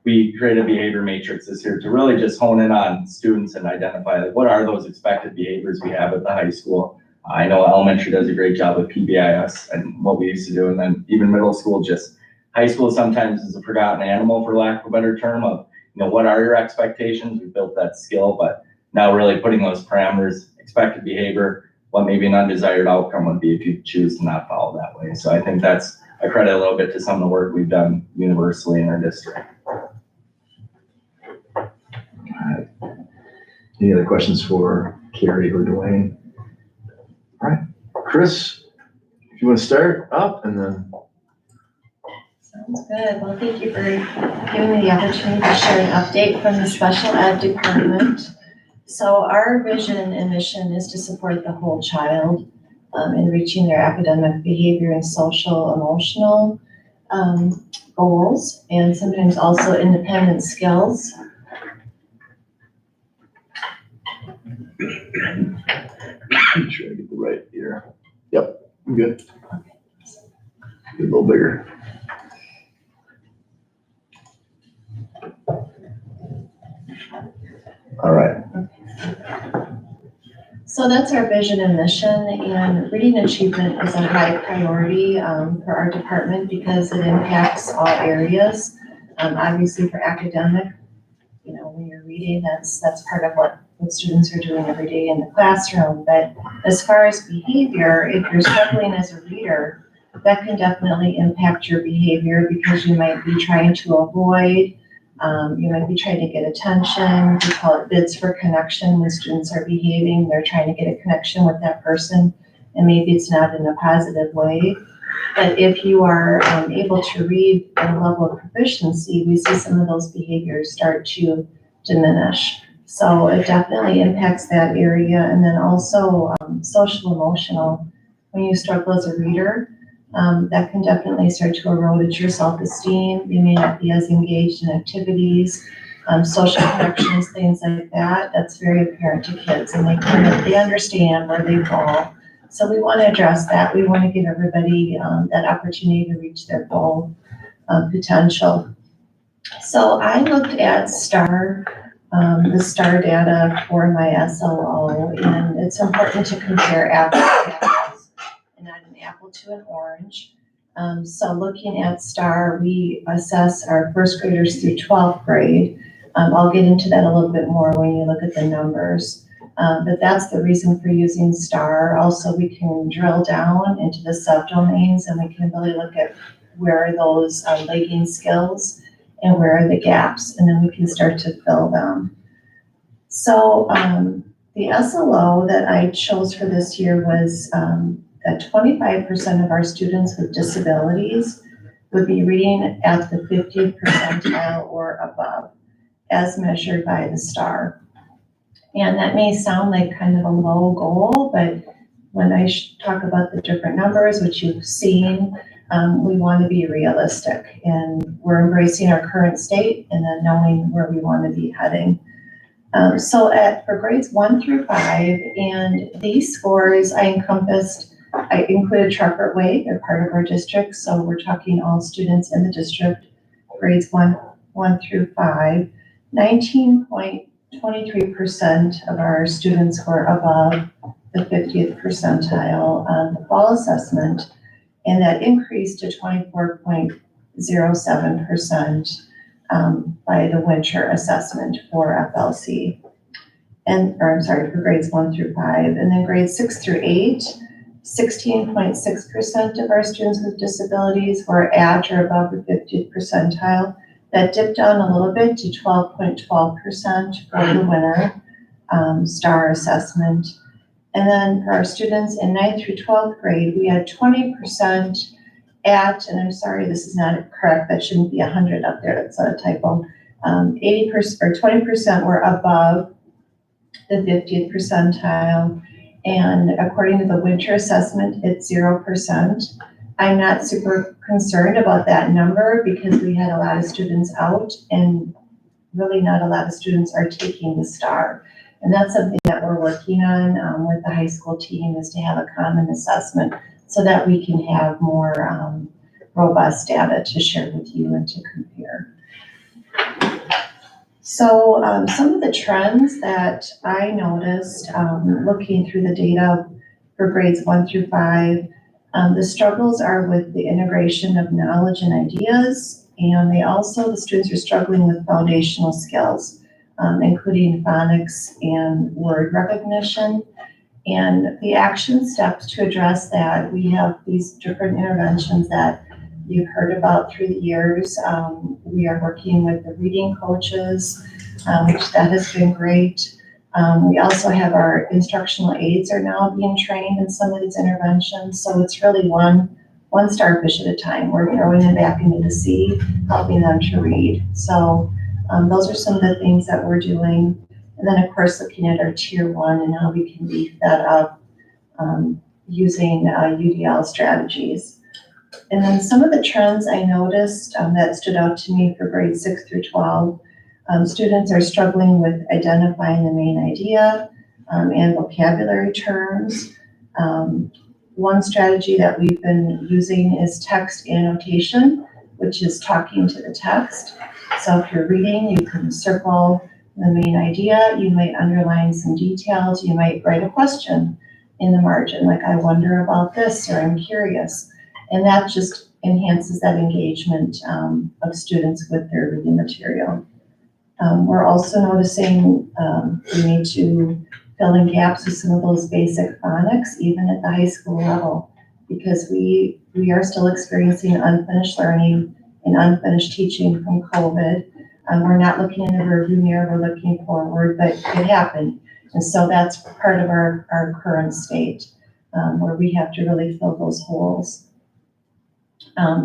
we created a behavior matrix this year to really just hone in on students and identify what are those expected behaviors we have at the high school. I know elementary does a great job with PBIS and what we used to do, and then even middle school, just high school sometimes is a forgotten animal, for lack of a better term, of what are your expectations? We built that skill, but now really putting those parameters, expected behavior, what maybe an undesired outcome would be if you choose to not follow that way. So I think I credit a little bit to some of the work we've done universally in our district. Any other questions for Carrie or Dwayne? All right, Chris, if you want to start up and then. Sounds good. Well, thank you for giving me the opportunity to share an update from the special ed department. So our vision and mission is to support the whole child in reaching their academic, behavior, and social, emotional goals, and sometimes also independent skills. I'm sure I get the right here. Yep, I'm good. a little bigger. All right. So that's our vision and mission, and reading achievement is a high priority for our department because it impacts all areas. Obviously for academic, you know, when you're reading, that's part of what students are doing every day in the classroom. But as far as behavior, if you're struggling as a reader, that can definitely impact your behavior because you might be trying to avoid, you might be trying to get attention. We call it bids for connection. When students are behaving, they're trying to get a connection with that person, and maybe it's not in a positive way. But if you are able to read at a level of proficiency, we see some of those behaviors start to diminish. So it definitely impacts that area. And then also social emotional, when you struggle as a reader, that can definitely start to erode at your self-esteem. You may not be as engaged in activities, social connections, things like that. That's very apparent to kids, and they understand where they fall. So we want to address that. We want to give everybody that opportunity to reach their full potential. So I looked at the STAR data for my SLO, and it's important to compare apples to apples and not an apple to an orange. So looking at STAR, we assess our first graders through 12th grade. I'll get into that a little bit more when you look at the numbers. But that's the reason for using STAR. Also, we can drill down into the subdomains, and we can really look at where are those lagging skills and where are the gaps, and then we can start to fill them. So the SLO that I chose for this year was that 25% of our students with disabilities would be reading at the 50th percentile or above, as measured by the STAR. And that may sound like kind of a low goal, but when I talk about the different numbers, which you've seen, we want to be realistic, and we're embracing our current state and then knowing where we want to be heading. So for grades 1 through 5, and these scores I included Chartford Way, they're part of our district, so we're talking all students in the district, grades 1 through 5, 19.23% of our students were above the 50th percentile on the fall assessment, and that increased to 24.07% by the winter assessment for FLC, for grades 1 through 5. And then grades 6 through 8, 16.6% of our students with disabilities were at or above the 50th percentile. That dipped down a little bit to 12.12% for the winter STAR assessment. And then for our students in 9th through 12th grade, we had 20% at, and I'm sorry, this is not correct, that shouldn't be 100 up there, that's a typo. 80% or 20% were above the 50th percentile. And according to the winter assessment, it's 0%. I'm not super concerned about that number because we had a lot of students out, and really not a lot of students are taking the STAR. And that's something that we're working on with the high school team, is to have a common assessment so that we can have more robust data to share with you and to compare. So some of the trends that I noticed looking through the data for grades 1 through 5, the struggles are with the integration of knowledge and ideas, and the students are struggling with foundational skills, including phonics and word recognition. And the action steps to address that, we have these different interventions that you've heard about through the years. We are working with the reading coaches, which that has been great. We also have our instructional aides are now being trained in some of these interventions. So it's really one starfish at a time. We're throwing them back into the sea, helping them to read. So those are some of the things that we're doing. And then of course, looking at our tier 1 and how we can beef that up using UDL strategies. And then some of the trends I noticed that stood out to me for grades 6 through 12, students are struggling with identifying the main idea and vocabulary terms. One strategy that we've been using is text annotation, which is talking to the text. So if you're reading, you can circle the main idea, you might underline some details, you might write a question in the margin, like I wonder about this, or I'm curious. And that just enhances that engagement of students with their reading material. We're also noticing we need to fill in gaps with some of those basic phonics, even at the high school level, because we are still experiencing unfinished learning and unfinished teaching from COVID. We're not looking in the rearview mirror, we're looking forward, but it happened. And so that's part of our current state, where we have to really fill those holes.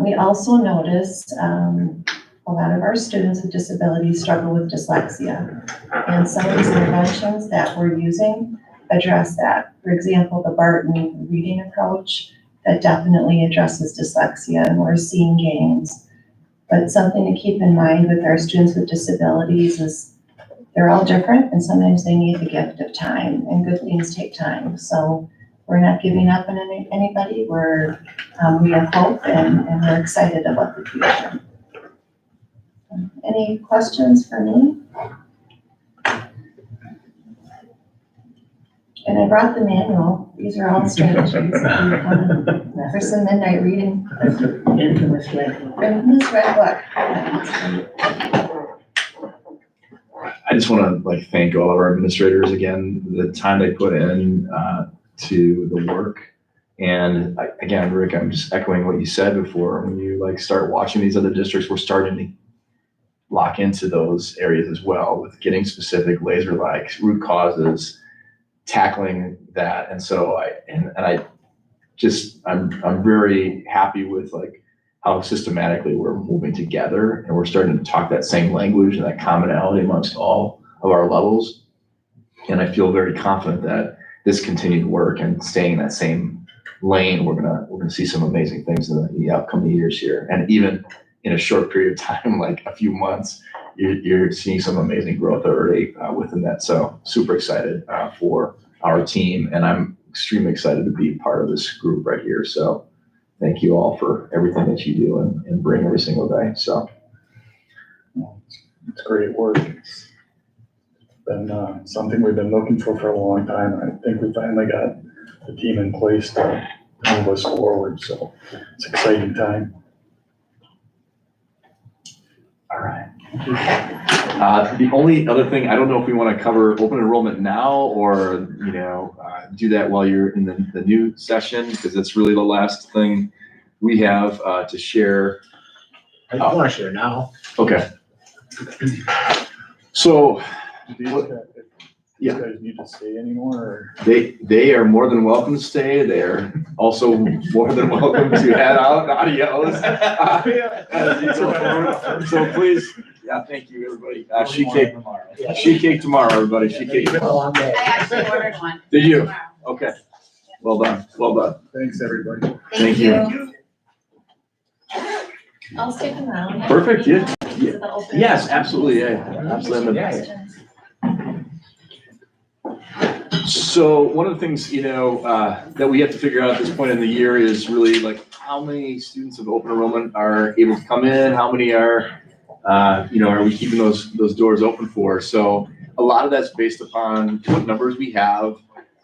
We also notice a lot of our students with disabilities struggle with dyslexia. And some of these interventions that we're using address that. For example, the Barton reading approach that definitely addresses dyslexia, and we're seeing gains. But something to keep in mind with our students with disabilities is they're all different, and sometimes they need the gift of time, and good things take time. So we're not giving up on anybody. We have hope, and we're excited about the future. Any questions for me? And I brought the manual. These are all strategies for some midnight reading. Infamous red book. Infamous red book. I just want to thank all of our administrators again, the time they put in to the work. And again, Rick, I'm just echoing what you said before. When you start watching these other districts, we're starting to lock into those areas as well with getting specific laser-like root causes, tackling that. And so I'm very happy with how systematically we're moving together, and we're starting to talk that same language and that commonality amongst all of our levels. And I feel very confident that this continued work and staying in that same lane, we're gonna see some amazing things in the upcoming years here. And even in a short period of time, like a few months, you're seeing some amazing growth already within that. So super excited for our team, and I'm extremely excited to be part of this group right here. So thank you all for everything that you do and bring every single day. So it's great work. It's been something we've been looking for a long time. I think we finally got the team in place to move us forward. So it's an exciting time. all right. The only other thing, I don't know if we want to cover open enrollment now or do that while you're in the new session, because that's really the last thing we have to share. I want to share now. Okay. So You guys need to stay anymore? Or? they are more than welcome to stay. They're also more than welcome to head out. Adios. So please, thank you, everybody. Sheet cake tomorrow, everybody. Sheet cake tomorrow. I actually ordered one. Did you? Tomorrow. Okay. Well done. Well done. Thanks, everybody. Thank you. I'll stick around. Perfect. Yeah. Yes, absolutely. Yeah. Absolutely. So one of the things, that we have to figure out at this point in the year is really how many students of open enrollment are able to come in, how many are we keeping those doors open for? So a lot of that's based upon what numbers we have,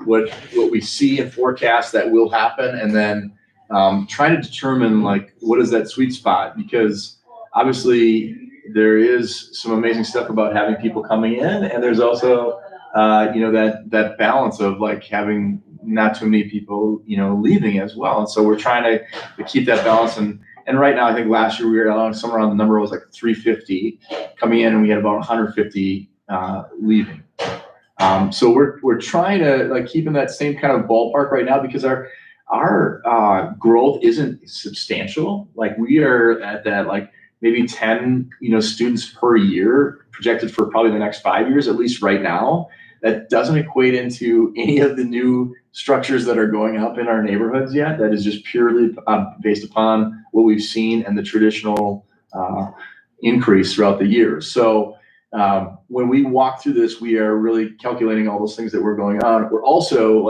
what we see and forecast that will happen, and then trying to determine what is that sweet spot, because obviously there is some amazing stuff about having people coming in, and there's also that balance of having not too many people, leaving as well. And so we're trying to keep that balance. And right now, I think last year we were allowing somewhere around the number was 350 coming in, and we had about 150 leaving. So we're trying to keep in that same kind of ballpark right now, because our growth isn't substantial. We are at that maybe 10 students per year projected for probably the next 5 years, at least right now. That doesn't equate into any of the new structures that are going up in our neighborhoods yet. That is just purely based upon what we've seen and the traditional increase throughout the years. So when we walk through this, we are really calculating all those things that were going on. We're also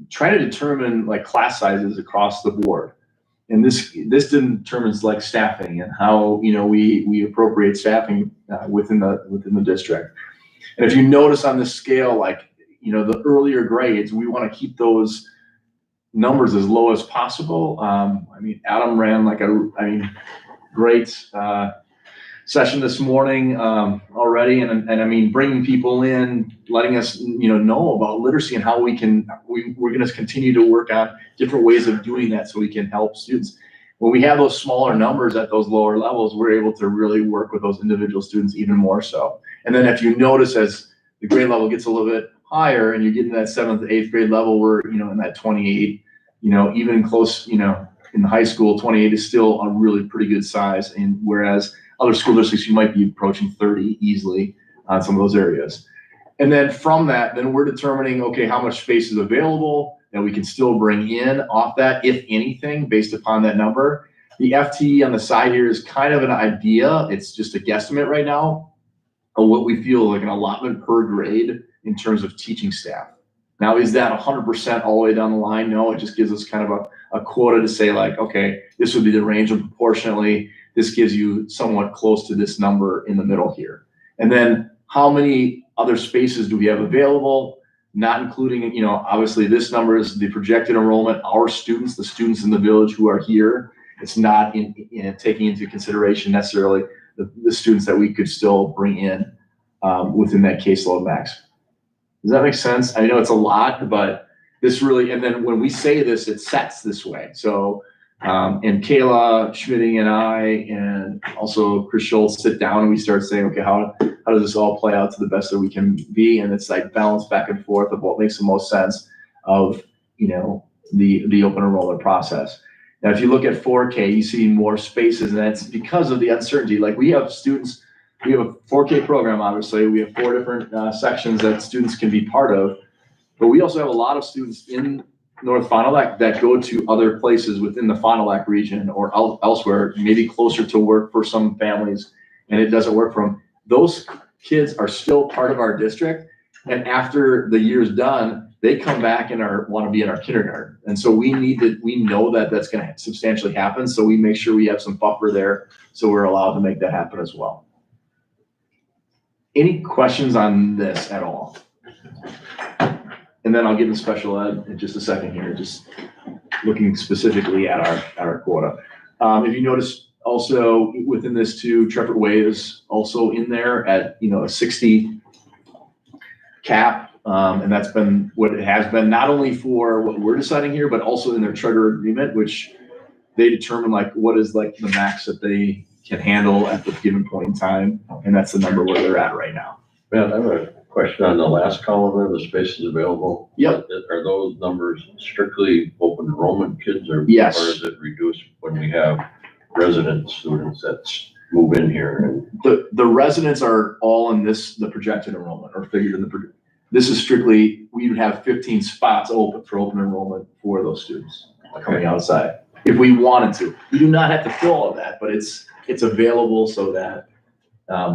trying to determine like class sizes across the board. And this determines like staffing and how, you know, we appropriate staffing within the district. And if you notice on this scale, like, you know, the earlier grades, we want to keep those numbers as low as possible. I mean, Adam ran like great session this morning already, and I mean, bringing people in, letting us know about literacy and how we're going to continue to work on different ways of doing that so we can help students. When we have those smaller numbers at those lower levels, we're able to really work with those individual students even more so. And then if you notice as the grade level gets a little bit higher and you get in that 7th, 8th grade level, we're in that 28, even close, in the high school, 28 is still a really pretty good size. And whereas other school districts, you might be approaching 30 easily on some of those areas. And then from that, then we're determining, okay, how much space is available that we can still bring in off that, if anything, based upon that number. The FTE on the side here is kind of an idea. It's just a guesstimate right now of what we feel like an allotment per grade in terms of teaching staff. Now, is that 100% all the way down the line? No, it just gives us kind of a quota to say like, okay, this would be the range, and proportionately, this gives you somewhat close to this number in the middle here. And then how many other spaces do we have available? Not including, obviously this number is the projected enrollment, our students, the students in the village who are here. It's not taking into consideration necessarily the students that we could still bring in within that caseload max. Does that make sense? I know it's a lot, but this really, and then when we say this, it sets this way. So, and Kayla Schmitting and I, and also Chris Schultz sit down and we start saying, okay, how does this all play out to the best that we can be? And it's like balance back and forth of what makes the most sense of, the open enrollment process. Now, if you look at 4K, you see more spaces, and that's because of the uncertainty. Like we have students, we have a 4K program, obviously. We have 4 different sections that students can be part of, but we also have a lot of students in North Fond du Lac that go to other places within the Fond du Lac region or elsewhere, maybe closer to work for some families, and it doesn't work for them. Those kids are still part of our district, and after the year's done, they come back and want to be in our kindergarten. And so we know that that's going to substantially happen, so we make sure we have some buffer there so we're allowed to make that happen as well. Any questions on this at all? And then I'll get into special ed in just a second here, just looking specifically at our quota. If you notice also within this too, Treffert Way is also in there at, a 60 cap. And that's been what it has been, not only for what we're deciding here, but also in their charter agreement, which they determine like what is like the max that they can handle at the given point in time. And that's the number where they're at right now. Man, I have a question on the last column there, the spaces available. Yep. Are those numbers strictly open enrollment kids, or, yes, or is it reduced when we have resident students that move in here? The residents are all in the projected enrollment or figured in the this is strictly, we would have 15 spots open for open enrollment for those students coming outside if we wanted to. We do not have to fill all of that, but it's available so that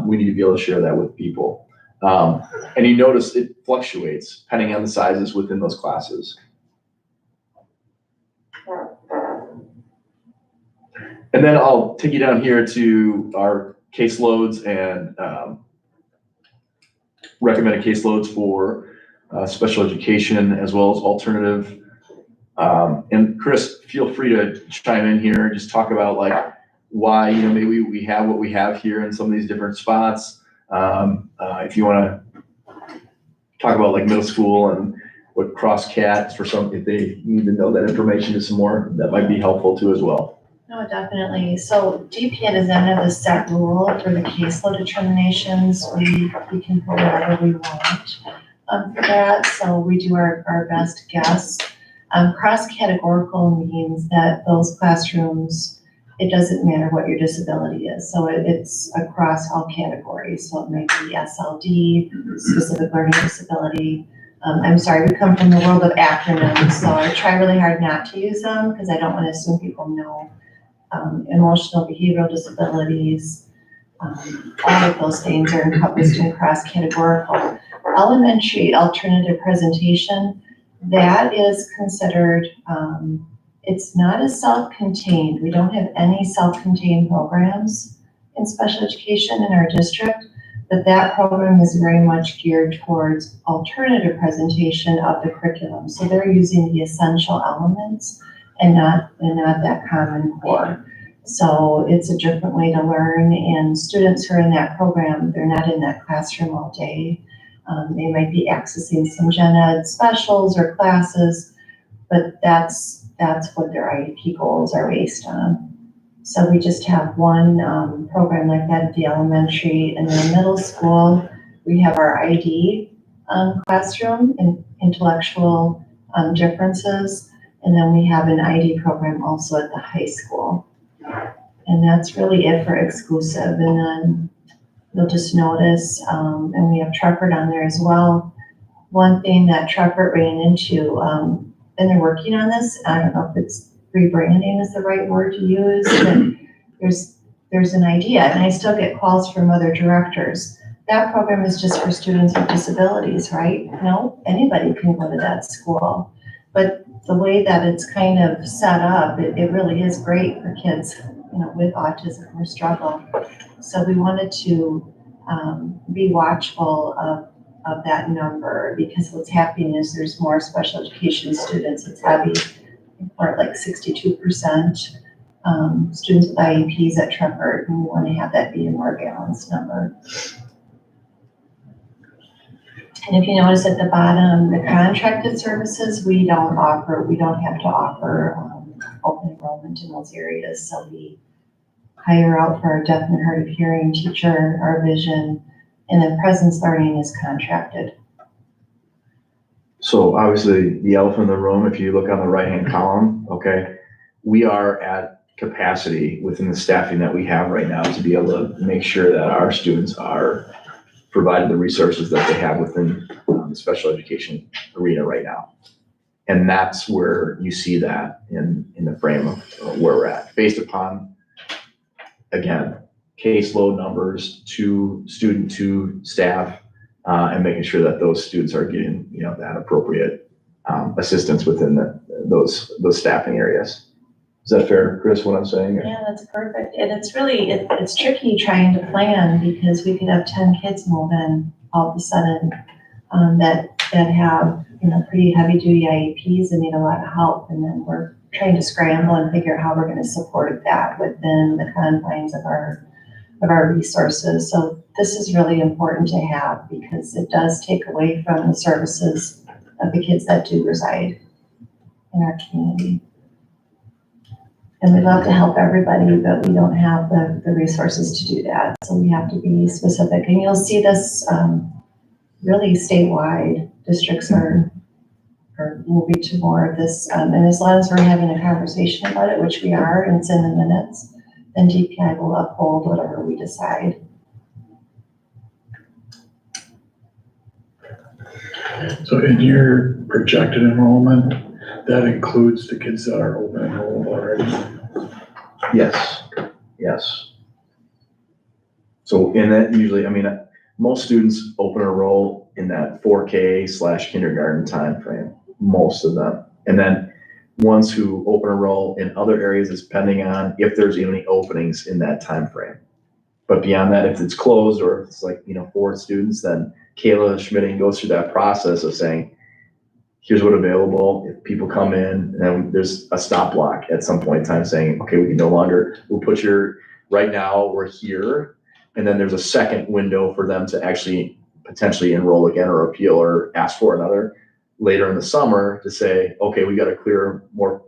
we need to be able to share that with people. And you notice it fluctuates depending on the sizes within those classes. And then I'll take you down here to our caseloads and recommended caseloads for special education as well as alternative. And Chris, feel free to chime in here and just talk about like why, maybe we have what we have here in some of these different spots. If you want to talk about like middle school and what cross-cat for some, if they need to know that information is some more, that might be helpful too as well. No, definitely. So DPA doesn't have a set rule for the caseload determinations. We can pull whatever we want for that. So we do our best guess. Cross-categorical means that those classrooms, it doesn't matter what your disability is. So it's across all categories. So it may be SLD, specific learning disability. I'm sorry, we come from the world of acronyms, so I try really hard not to use them because I don't want to assume people know emotional behavioral disabilities. All of those things are encompassed in cross-categorical. Elementary alternative presentation, that is considered, it's not as self-contained. We don't have any self-contained programs in special education in our district, but that program is very much geared towards alternative presentation of the curriculum. So they're using the essential elements and not that common core. So it's a different way to learn, and students who are in that program, they're not in that classroom all day. They might be accessing some gen ed specials or classes, but that's what their IEP goals are based on. So we just have one program like that at the elementary, and then middle school, we have our ID classroom and intellectual differences, and then we have an ID program also at the high school. And that's really it for exclusive. And then you'll just notice, and we have Trefford on there as well. One thing that Trefford ran into, and they're working on this, I don't know if it's rebranding is the right word to use, but there's an idea, and I still get calls from other directors. That program is just for students with disabilities, right? No, anybody can go to that school. But the way that it's kind of set up, it really is great for kids, with autism or struggle. So we wanted to be watchful of that number, because what's happening is there's more special education students. It's heavy, or like 62% students with IEPs at Trefford, and we want to have that be a more balanced number. And if you notice at the bottom, the contracted services, we don't have to offer open enrollment in those areas. So we hire out for our deaf and hard of hearing teacher, our vision, and then presence learning is contracted. So obviously the elephant in the room, if you look on the right-hand column, okay, we are at capacity within the staffing that we have right now to be able to make sure that our students are provided the resources that they have within the special education arena right now. And that's where you see that in the frame of where we're at, based upon, again, caseload numbers to student to staff, and making sure that those students are getting, that appropriate assistance within those staffing areas. Is that fair, Chris, what I'm saying? Yeah, that's perfect. And it's really, it's tricky trying to plan, because we could have 10 kids move in all of a sudden that have, pretty heavy duty IEPs and need a lot of help. And then we're trying to scramble and figure out how we're going to support that within the confines of our resources. So this is really important to have, because it does take away from the services of the kids that do reside in our community. And we'd love to help everybody, but we don't have the resources to do that. So we have to be specific. And you'll see this really statewide. Districts are moving to more of this. And as long as we're having a conversation about it, which we are, and it's in the minutes, then DPI will uphold whatever we decide. So in your projected enrollment, that includes the kids that are open enrolled already? Yes. So in that, usually, most students open enroll in that 4K / kindergarten timeframe, most of them. And then ones who open enroll in other areas is depending on if there's any openings in that time frame. But beyond that, if it's closed, or if it's like, 4 students, then Kayla Schmitting goes through that process of saying, here's what's available. If people come in, and then there's a stop block at some point in time saying, okay, we can no longer, we'll put right now we're here. And then there's a second window for them to actually potentially enroll again or appeal or ask for another later in the summer to say, okay, we got a clear, more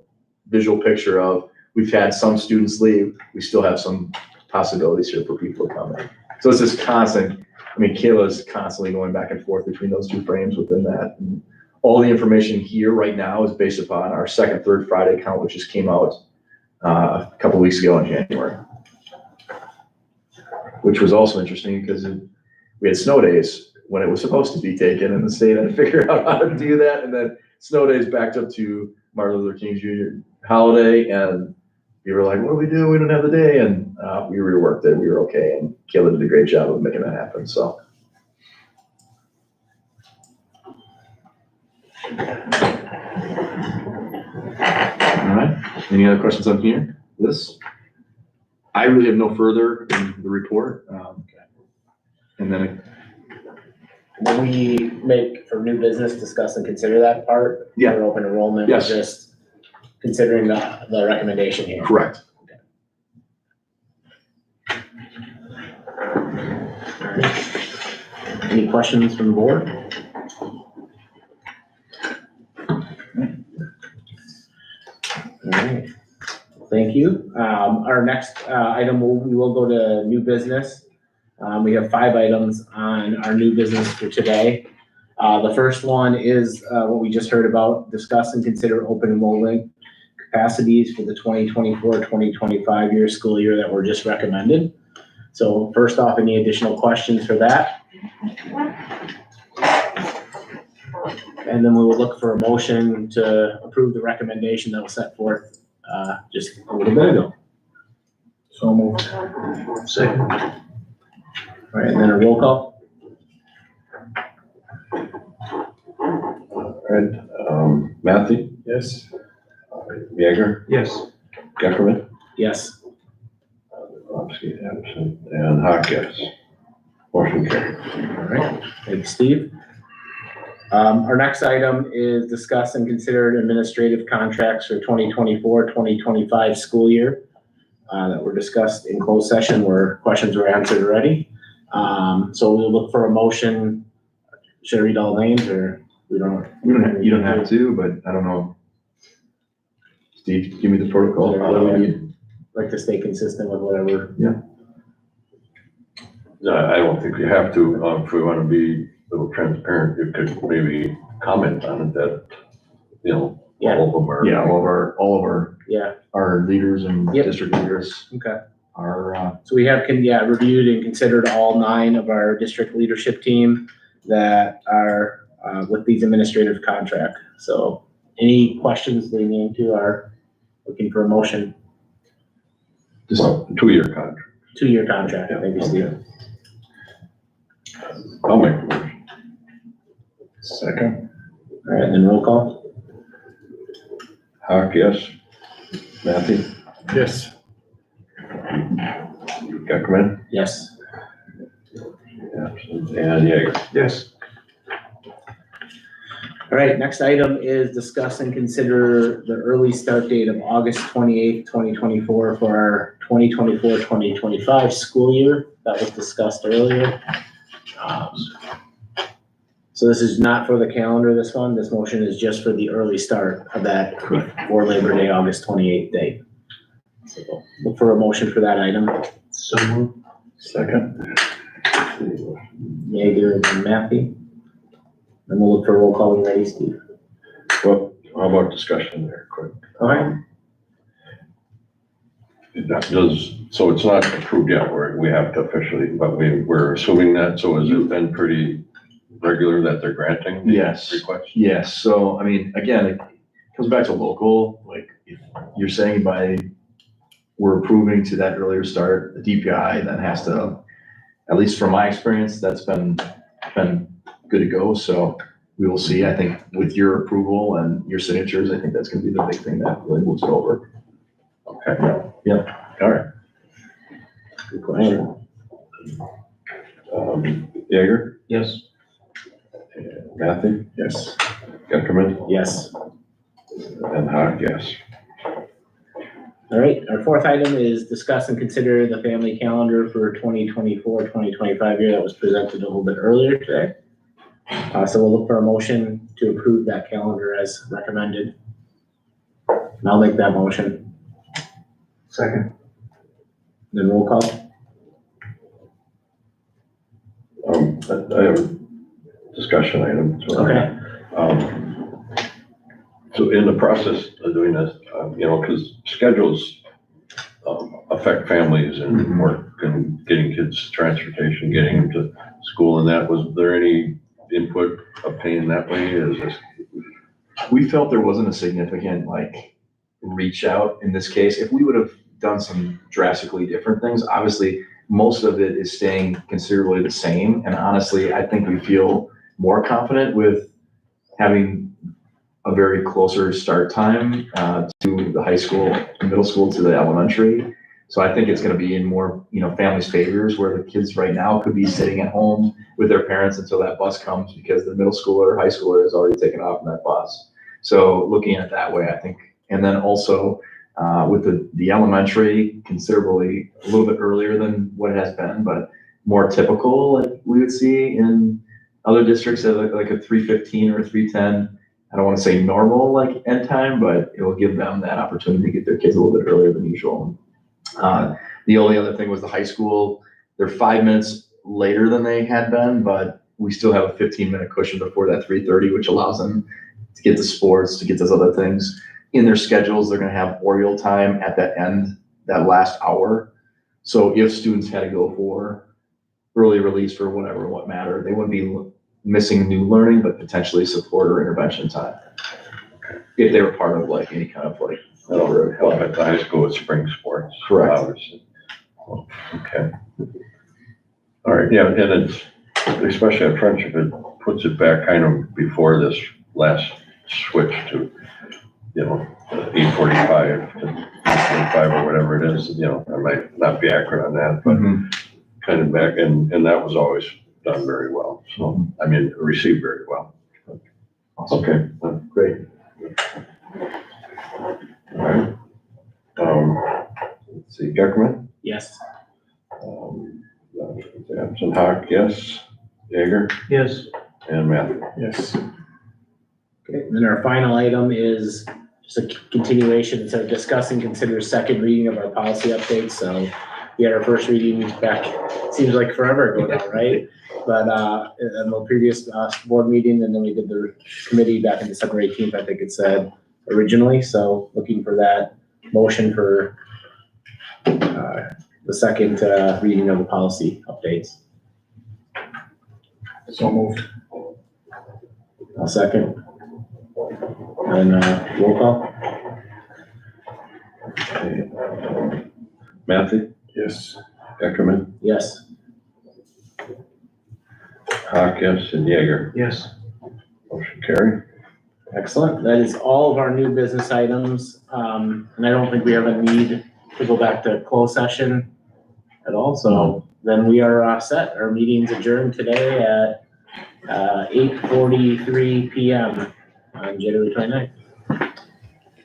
visual picture of, we've had some students leave, we still have some possibilities here for people to come in. So it's this constant, Kayla's constantly going back and forth between those two frames within that. And all the information here right now is based upon our second, third Friday count, which just came out a couple weeks ago in January. Which was also interesting because we had snow days when it was supposed to be taken, and the state had to figure out how to do that. And then snow days backed up to Martin Luther King Jr. holiday, and we were like, what do we do? We don't have the day. And we reworked it. We were okay. And Kayla did a great job of making that happen. So. All right, any other questions on here? This? I really have no further in the report. And then, When we make for new business, discuss and consider that part. Yeah. For open enrollment, we're Yes. just considering the recommendation here. correct. Any questions from the board? All right, thank you. Our next item, we will go to new business. We have 5 items on our new business for today. The first one is what we just heard about, discuss and consider open enrollment capacities for the 2024-2025 school year that were just recommended. So first off, any additional questions for that? And then we will look for a motion to approve the recommendation that was set forth just a little bit ago. So moved. Second. All right, and then a roll call. Right, Matthew, Yes. Yeager, Yes. Geckerman, Yes. Lopsky absent, and Hawk, yes. Motion carried. All right, thank you, Steve. Our next item is discuss and consider administrative contracts for 2024-2025 school year that were discussed in closed session where questions were answered already. So we'll look for a motion. Should I read all names or we don't? You don't have to, but I don't know. Steve, give me the protocol. Like to stay consistent with whatever. I don't think you have to, if we want to be a little transparent, you could maybe comment on it that, all of them are. Yeah, all of our Yeah, our leaders and Yep. district leaders okay. are, So we have, reviewed and considered all 9 of our district leadership team that are with these administrative contract. So any questions leading into our looking for a motion? Just a 2-year contract. 2-year contract, thank you, Steve. I'll make the motion. Second. All right, then roll call. Hawk, yes. Matthew, Yes. Geckerman, Yes. absent, and Yeager. Yes. All right, next item is discuss and consider the early start date of August 28th, 2024 for our 2024-2025 school year that was discussed earlier. So this is not for the calendar, this one. This motion is just for the early start of that for Labor Day, August 28th date. So look for a motion for that item. So moved. Second. Yeager and Matthew. Then we'll look for a roll call when you're ready, Steve. Well, how about discussion there, quick? All right. So it's not approved yet, we have to officially, but we're assuming that, so has it been pretty regular that they're granting? the Yes. Request? yes. So, I mean, again, it comes back to local, like if you're saying we're approving to that earlier start, the DPI then has to, at least from my experience, that's been good to go. So we will see. I think with your approval and your signatures, I think that's gonna be the big thing that really moves it over. Okay. Yep. All right. Good question. Yeager, Yes. Matthew, Yes. Geckerman, Yes. and Hawk, yes. All right, our 4th item is discuss and consider the family calendar for 2024-2025 year that was presented a little bit earlier today. So we'll look for a motion to approve that calendar as recommended. And I'll make that motion. Second. Then roll call. I have a discussion item. So, Okay. So in the process of doing this, because schedules affect families and work and getting kids transportation, getting them to school and that, was there any input obtained that way? Is this? We felt there wasn't a significant reach out in this case. If we would have done some drastically different things, obviously most of it is staying considerably the same. And honestly, I think we feel more confident with having a very closer start time to the high school, middle school to the elementary. So I think it's going to be in more, families' favors, where the kids right now could be sitting at home with their parents until that bus comes, because the middle schooler or high schooler has already taken off in that bus. So looking at it that way, I think, and then also with the elementary, considerably a little bit earlier than what it has been, but more typical, like we would see in other districts at like a 3:15 or a 3:10. I don't want to say normal like end time, but it will give them that opportunity to get their kids a little bit earlier than usual. The only other thing was the high school. They're 5 minutes later than they had been, but we still have a 15-minute cushion before that 3:30, which allows them to get to sports, to get those other things. In their schedules, they're going to have Oriole time at that end, that last hour. So if students had to go for early release for whatever, what matter, they wouldn't be missing new learning, but potentially support or intervention time. If they were part of like any kind of like. Help at the high school with spring sports. Correct. Obviously. Okay. All right, yeah, and it's, especially at Friendship, it puts it back kind of before this last switch to, 8:45 to 8:45 or whatever it is, I might not be accurate on that, but kind of back, and that was always done very well. So, received very well. Awesome. Okay, Great. all right. Let's see, Geckerman? Yes. Absent Hawk, yes. Jaeger? Yes. And Matthew? Yes. Okay, then our final item is just a continuation, instead of discussing, consider second reading of our policy updates. So we had our first reading back, seems like forever ago now, right? But in the previous board meeting, and then we did the committee back in December 18th, I think it said originally. So looking for that motion for the second reading of the policy updates. So moved. I'll second. And roll call? Okay. Matthew? Yes. Geckerman? Yes. Hawk, yes, and Jaeger? Yes. Motion carried. Excellent. That is all of our new business items. And I don't think we have a need to go back to closed session at all. So then we are set. Our meeting's adjourned today at 8:43 p.m. on January 29th.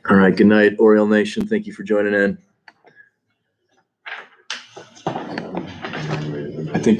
All right. Good night, Oriole Nation. Thank you for joining in. I think